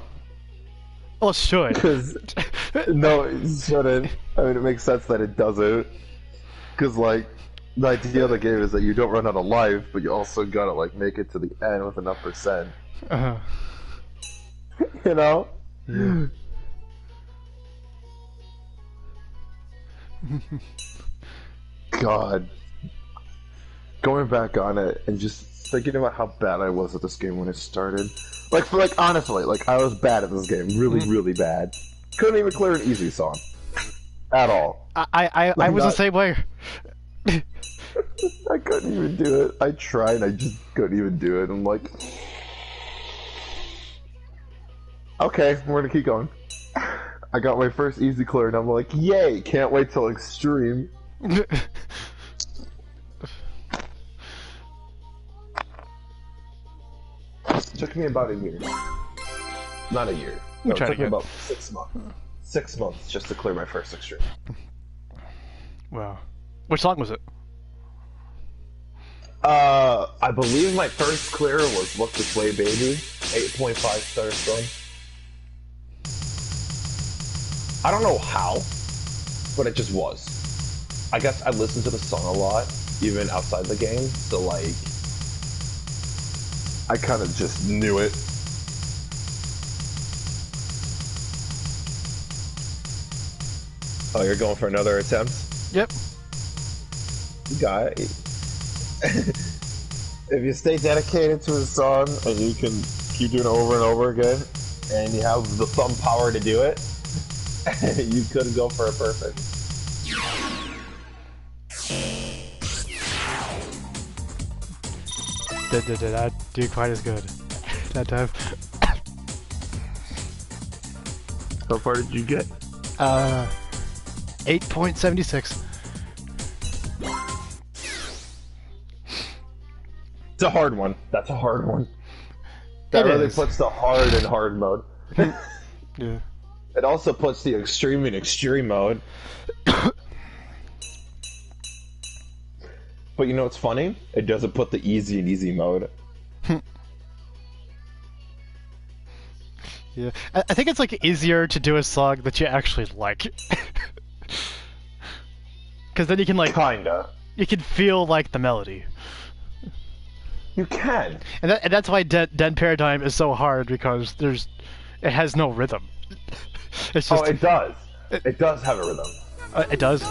Well, it should. Because no, it shouldn't. I mean, it makes sense that it doesn't. Because like, The idea of the game is that you don't run out of life, but you also gotta like make it to the end with enough percent. Uh-huh. You know? Yeah. God. Going back on it and just thinking about how bad I was at this game when it started. Honestly, I was bad at this game. Really, really bad. Couldn't even clear an easy song. At all. I was the same way. I couldn't even do it. I tried, I just couldn't even do it. I'm like, okay, we're gonna keep going. I got my first easy clear, and I'm like, yay! Can't wait till extreme. Took me about a year. Not a year. No, it took me about 6 months. 6 months just to clear my first extreme. Wow. Which song was it? I believe my first clear was Look This Way Baby, 8.5 star song. I don't know how, but it just was. I guess I listened to the song a lot, even outside the game, so like, I kind of just knew it. Oh, you're going for another attempt? Yep. You got it. If you stay dedicated to a song and you can keep doing it over and over again, and you have the thumb power to do it, you could go for a perfect. Did I do quite as good that time? How far did you get? 8.76. It's a hard one. That's a hard one. That really puts the hard in hard mode. Yeah. It also puts the extreme in extreme mode. But you know what's funny? It doesn't put the easy in easy mode. Yeah, I think it's like easier to do a song that you actually like, because then you can like kinda. You can feel like the melody. You can, and that's why Dead Paradigm is so hard, because it has no rhythm. It's just, it does. It does have a rhythm. It does.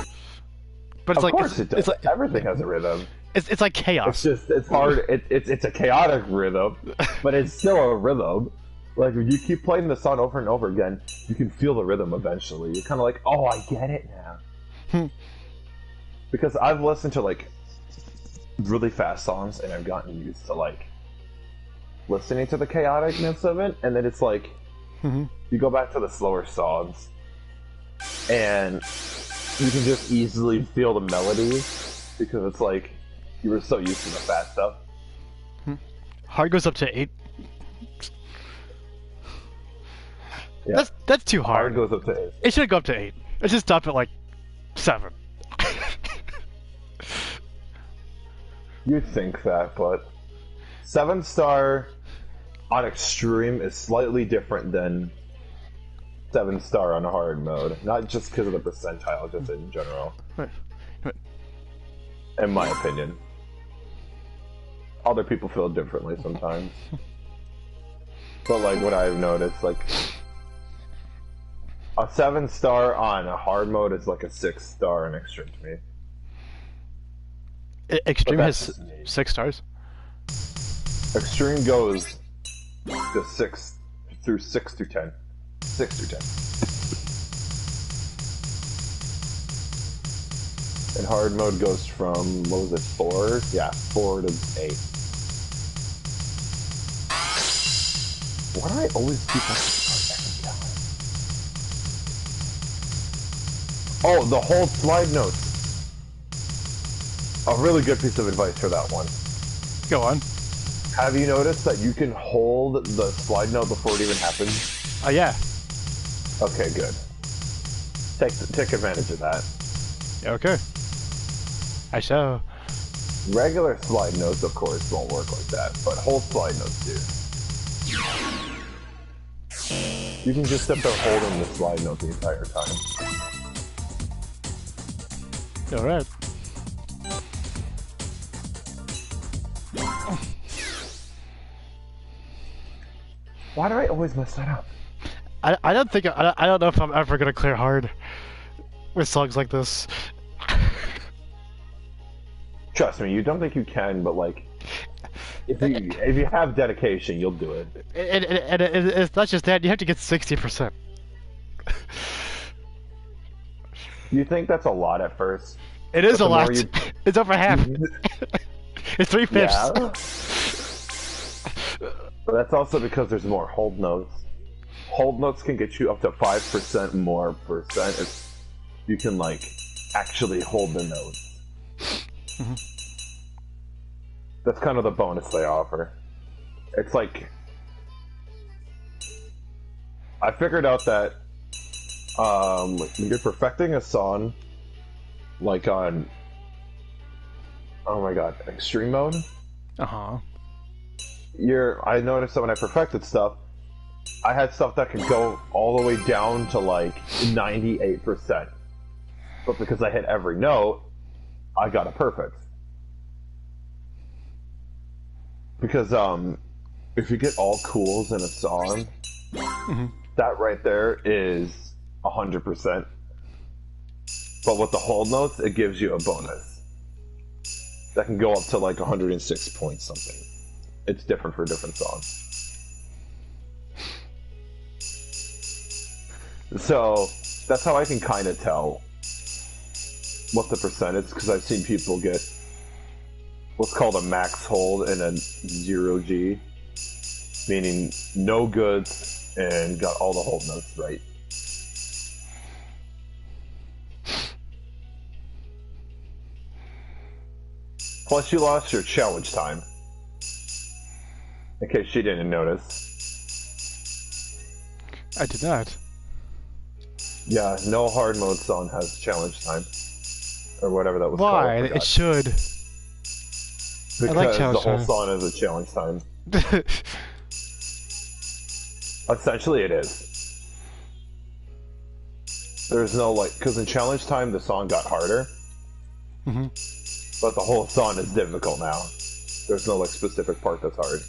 But it's of course it does. It's like, everything has a rhythm. It's like chaos. It's hard. It's a chaotic rhythm, but it's still a rhythm. Like, if you keep playing the song over and over again, you can feel the rhythm eventually. You're kind of like, oh, I get it now. Because I've listened to like really fast songs, and I've gotten used to like listening to the chaoticness of it, and then it's like you go back to the slower songs, and you can just easily feel the melody because it's like you were so used to the fast stuff. Hard goes up to 8. Yeah. That's too hard. Hard goes up to 8. It should go up to 8. It should stop at like 7. You'd think that, but 7-star on extreme is slightly different than 7-star on hard mode. Not just because of the percentile, just in general. Right. In my opinion. Other people feel differently sometimes. But like what I've noticed, like a 7-star on a hard mode is like a 6-star in extreme to me. Extreme has 6 stars. Extreme goes to 6 through 10. 6 through 10. And hard mode goes from, what was it, 4? Yeah, 4 to 8. Why do I always keep on every time? Oh, the whole slide notes. A really good piece of advice for that one. Go on. Have you noticed that you can hold the slide note before it even happens? Oh yeah. Okay, good. Take advantage of that. Okay. I shall. Regular slide notes, of course, won't work like that, but hold slide notes do. You can just sit there holding the slide note the entire time. Alright. Why do I always mess that up? I don't think I don't know if I'm ever gonna clear hard with songs like this. Trust me, you don't think you can, but like, if you have dedication, you'll do it. And it's not just that, you have to get 60%. You think that's a lot at first? It is a lot. You... It's over half. It's 3/5. Yeah. But that's also because there's more hold notes. Hold notes can get you up to 5% more percent if you can like actually hold the notes. Mm-hmm. That's kind of the bonus they offer. It's like I figured out that when you're perfecting a song, like on extreme mode. Uh-huh. I noticed that when I perfected stuff, I had stuff that could go all the way down to like 98%. But because I hit every note, I got it perfect. Because if you get all cools in a song, Mm-hmm. that right there is 100%. But with the hold notes, it gives you a bonus. That can go up to like 106 points something. It's different for different songs. So that's how I can kind of tell what the percent is, because I've seen people get what's called a max hold and a 0G, meaning no goods and got all the hold notes right. Plus you lost your challenge time, in case she didn't notice. I did not. Yeah, no hard mode song has challenge time. Or whatever that was Why? called. It should. Because I like the whole challenge song is a challenge time. Essentially it is. There's no like, because in challenge time the song got harder. Mm-hmm. But the whole song is difficult now. There's no like specific part that's hard.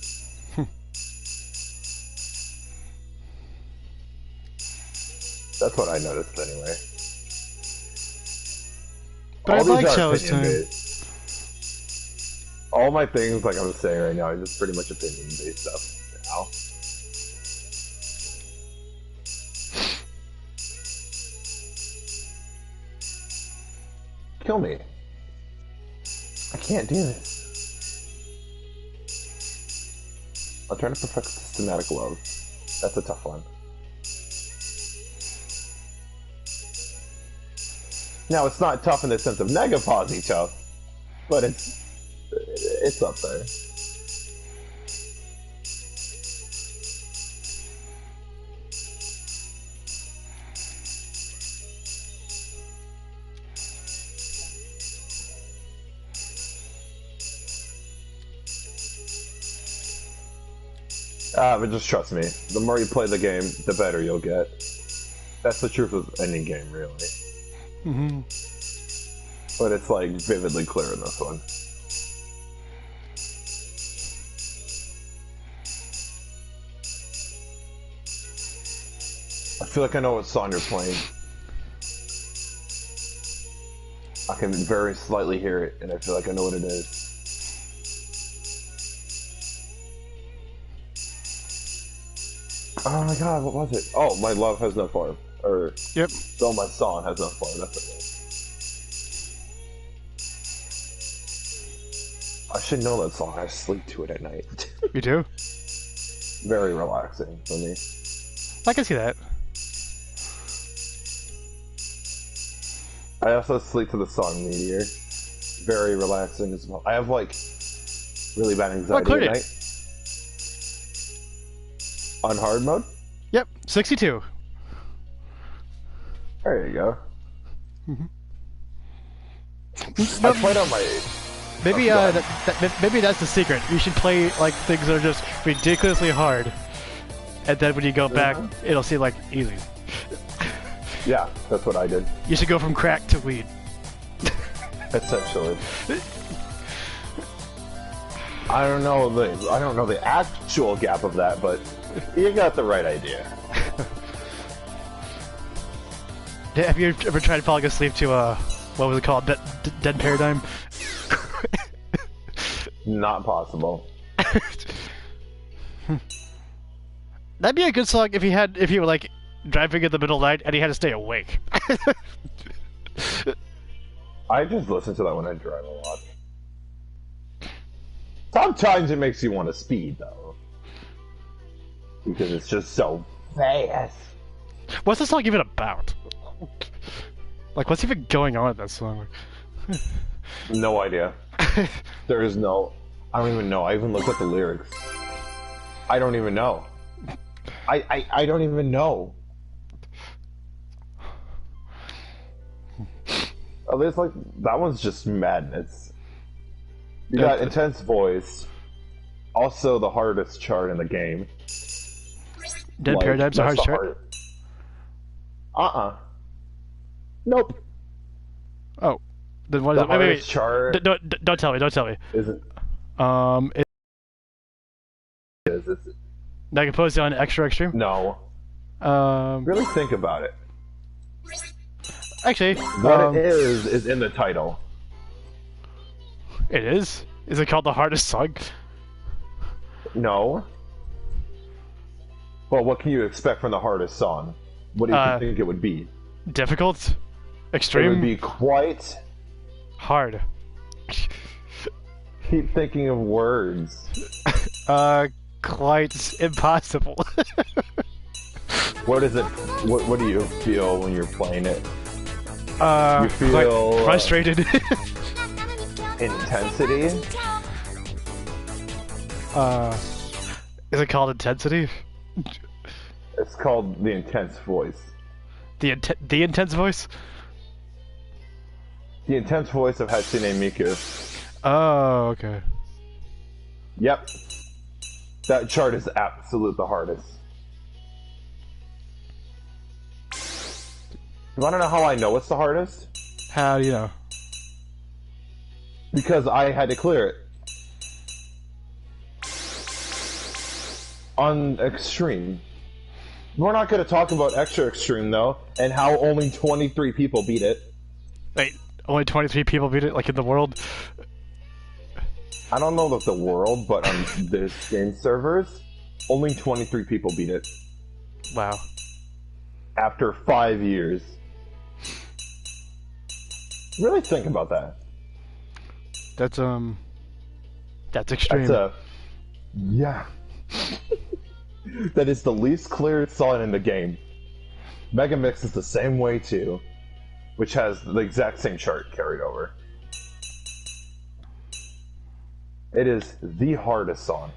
That's what I noticed anyway. But I like challenge time. All my things, like I'm saying right now, are just pretty much opinion-based stuff now. Kill me. I can't do this. I'm trying to perfect systematic love. That's a tough one. Now, it's not tough in the sense of Negaposi tough, but it's up there. But just trust me, the more you play the game, the better you'll get. That's the truth of any game, really. Mm-hmm. But it's like vividly clear in this one. I feel like I know what song you're playing. I can very slightly hear it, and I feel like I know what it is. Oh my god, what was it? Oh, My Love Has No Form. Or, Yep. So My Song Has No Form, that's what it was. I should know that song, I sleep to it at night. You do? Very relaxing for me. I can see that. I also sleep to the song Meteor. Very relaxing as well. I have like really bad anxiety at night. On hard mode? Yep, 62. There you go. Mm-hmm. I played on my... Maybe maybe that's the secret. You should play like things that are just ridiculously hard, and then when you go back, it'll seem like easy. Yeah, that's what I did. You should go from crack to weed. Essentially. I don't know the actual gap of that, but You got the right idea. Have you ever tried falling asleep to what was it called? Dead Paradigm? Not possible. That'd be a good song if you were like driving in the middle of the night and you had to stay awake. I just listen to that when I drive a lot. Sometimes it makes you want to speed though, because it's just so fast. What's the song even about? Like, what's even going on in that song? No idea. There is no... I don't even know. I even looked at the lyrics. I don't even know. I don't even know. Oh, there's like... That one's just madness. You got Intense Voice. Also the hardest chart in the game. Dead Paradigm's the hardest chart? Nope. Oh. Then what is it? Wait. Chart. Don't tell me. Is it? Is it? Now composed on Extra Extreme? No. Really think about it. Actually, what it is in the title. It is? Is it called the hardest song? No. Well, what can you expect from the hardest song? What do you think it would be? Difficult? Extreme? It would be quite... hard. Keep thinking of words. Quite impossible. What is it? What do you feel when you're playing it? You feel frustrated. Intensity? Is it called intensity? It's called the intense voice. The intense voice? The intense voice of Hatsune Miku. Oh, okay. Yep. That chart is absolute the hardest. You wanna know how I know it's the hardest? How do you know? Because I had to clear it. On Extreme. We're not going to talk about Extra Extreme, though, and how only 23 people beat it. Wait, only 23 people beat it? Like in the world? I don't know about the world, but on this game servers, only 23 people beat it. Wow. After 5 years. Really think about that. That's extreme. Yeah. That is the least cleared song in the game. Mega Mix is the same way too, which has the exact same chart carried over. It is the hardest song.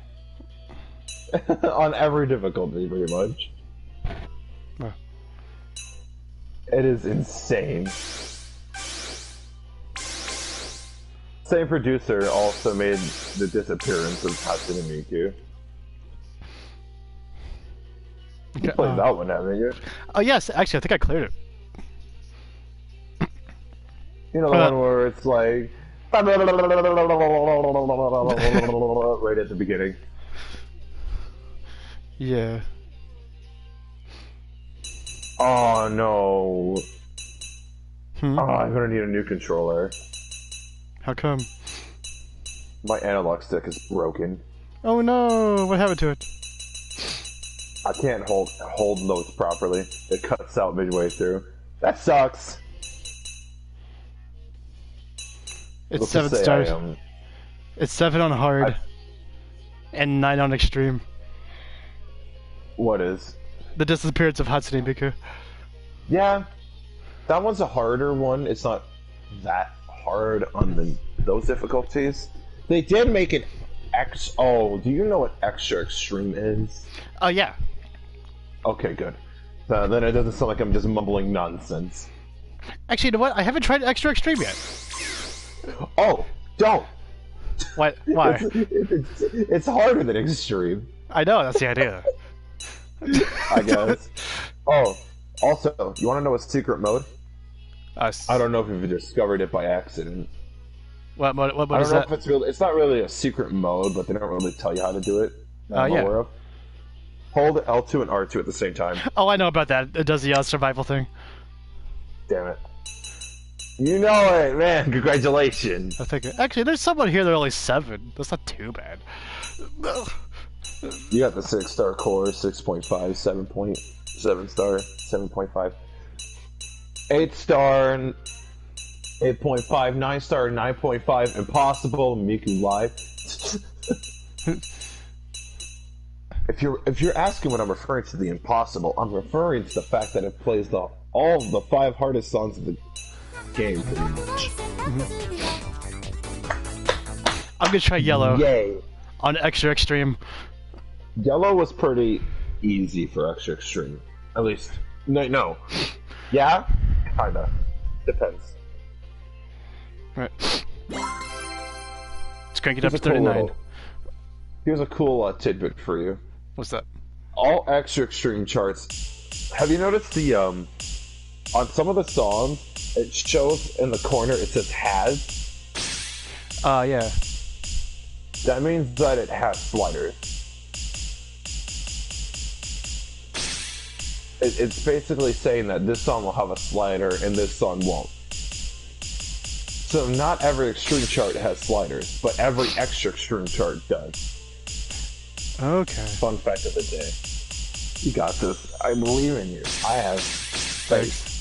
On every difficulty, pretty much. Huh. It is insane. Same producer also made the disappearance of Hatsune Miku. You played that one, haven't you? Oh yes, actually I think I cleared it. You know the one where it's like... right at the beginning. Yeah. Oh no. Hmm? Oh, I'm gonna need a new controller. How come? My analog stick is broken. Oh no, what happened to it? I can't hold notes properly. It cuts out midway through. That sucks. It's Let's 7 just say stars. I am... It's 7 on hard. And 9 on extreme. What is? The disappearance of Hatsune Miku. Yeah. That one's a harder one. It's not that hard on those difficulties. They did make it Oh, do you know what Extra Extreme is? Oh yeah. Okay, good. Then it doesn't sound like I'm just mumbling nonsense. Actually, you know what? I haven't tried Extra Extreme yet. Oh, don't! What? Why? It's harder than Extreme. I know, that's the idea. I guess. Oh, also, you want to know what's secret mode? I don't know if you've discovered it by accident. What mode I don't is know that? if it's not really a secret mode, but they don't really tell you how to do it. That I'm aware of. Hold L2 and R2 at the same time. Oh, I know about that. It does the survival thing. Damn it. You know it, man. Congratulations. I think actually there's someone here that are only 7. That's not too bad. You got the 6-star core, 6.5, 7.7 star, 7.5. 8-star, 8.5, 9-star, 9.5, Impossible, Miku Live. If you're asking what I'm referring to the Impossible, I'm referring to the fact that it plays all the 5 hardest songs of the game pretty much. I'm gonna try Yellow. Yay. On Extra Extreme. Yellow was pretty easy for Extra Extreme. At least, no. Yeah? Kinda. Depends. Right. Let's crank it up to 39. Here's a cool tidbit for you. What's that? All Extra Extreme charts. Have you noticed the on some of the songs it shows in the corner it says has? Yeah. That means that it has sliders. It's basically saying that this song will have a slider and this song won't. So not every Extreme chart has sliders, but every Extra Extreme chart does. Okay. Fun fact of the day. You got this. I believe in you. I have faith.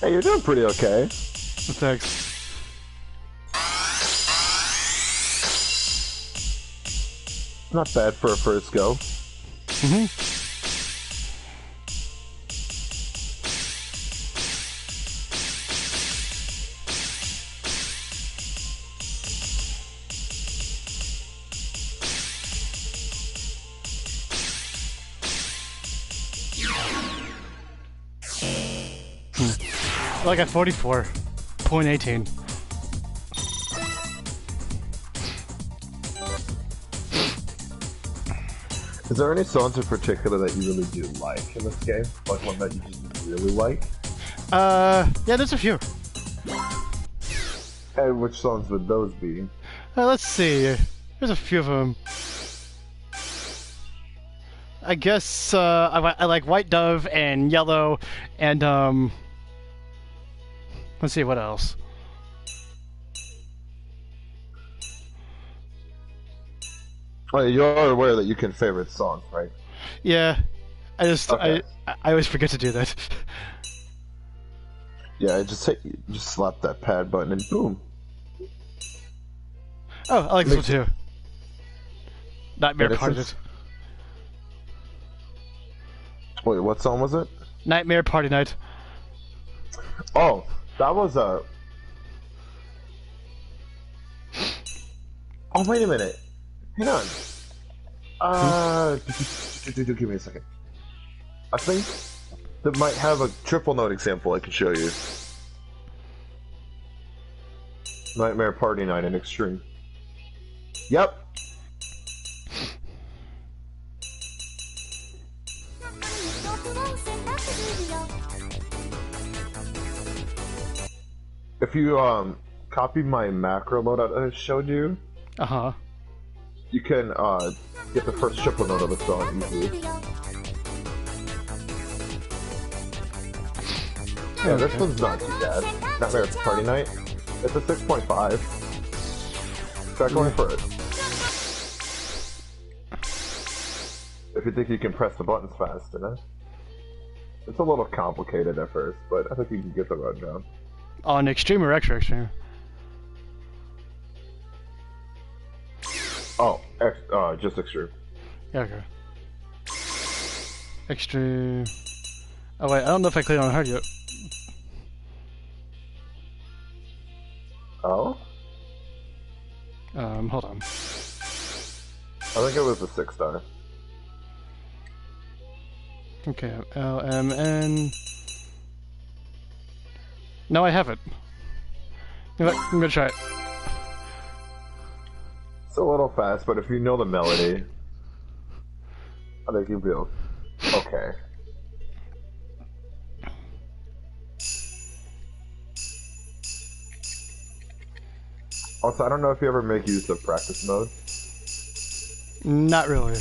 Hey, you're doing pretty okay. Thanks. Not bad for a first go. I got 44.18. Is there any songs in particular that you really do like in this game? Like one that you just really like? Yeah, there's a few. And which songs would those be? Let's see. There's a few of them. I guess I like White Dove and Yellow and let's see what else. Oh, you're aware that you can favorite songs, right? Yeah, I just Okay. I always forget to do that. Yeah, just slap that pad button and boom. Oh, I like this one too. Nightmare Innocence? Party Night. Wait, what song was it? Nightmare Party Night. Oh, that was a. Oh, wait a minute. Hang on. Give me a second. I think that might have a triple note example I can show you. Nightmare Party Night in Extreme. Yep. If you copy my macro loadout I showed you, Uh-huh. you can get the first triple note of the song easily. Yeah, Okay. this one's not too bad. Nightmare Party Night. It's a 6.5. Start going for it. If you think you can press the buttons fast enough. It's a little complicated at first, but I think you can get the rundown. On extreme or extra extreme? Oh, just extreme. Yeah, okay. Extreme. Oh wait, I don't know if I clicked on hard yet. Oh? Hold on. I think it was a 6-star. Okay, LMN. No, I haven't. You know what? I'm gonna try it. It's a little fast, but if you know the melody, I think you'll be okay. Also, I don't know if you ever make use of practice mode. Not really.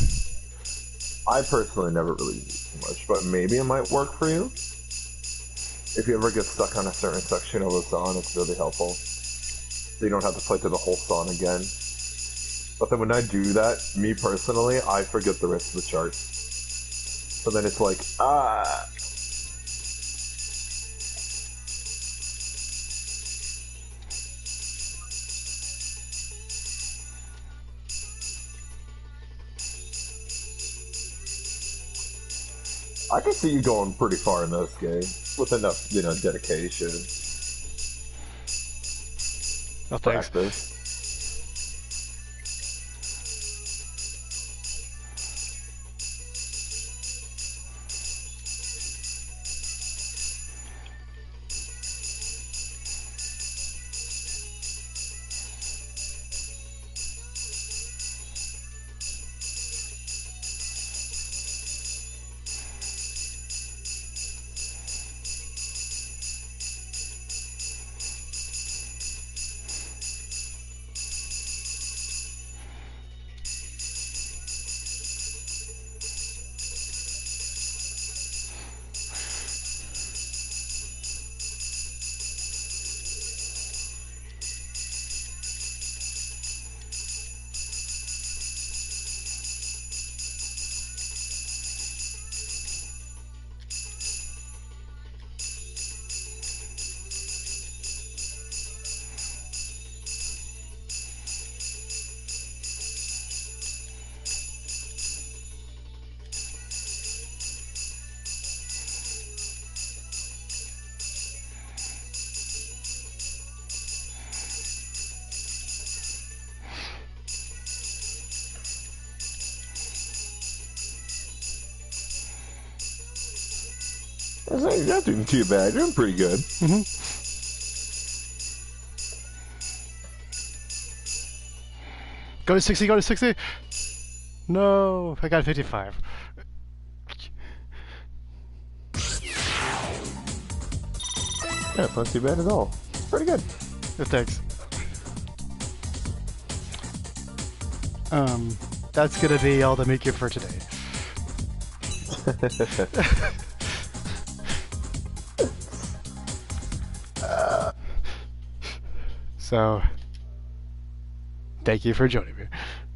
I personally never really use it too much, but maybe it might work for you. If you ever get stuck on a certain section of a song, it's really helpful. So you don't have to play through the whole song again. But then when I do that, me personally, I forget the rest of the chart. So then it's like, I can see you going pretty far in this game with enough, dedication. Oh, thanks. Practice. You're not doing too bad. You're doing pretty good. Go to 60, go to 60! No, I got 55. Yeah, it's not too bad at all. Pretty good. Thanks. That's gonna be all the Miku for today. So, thank you for joining me.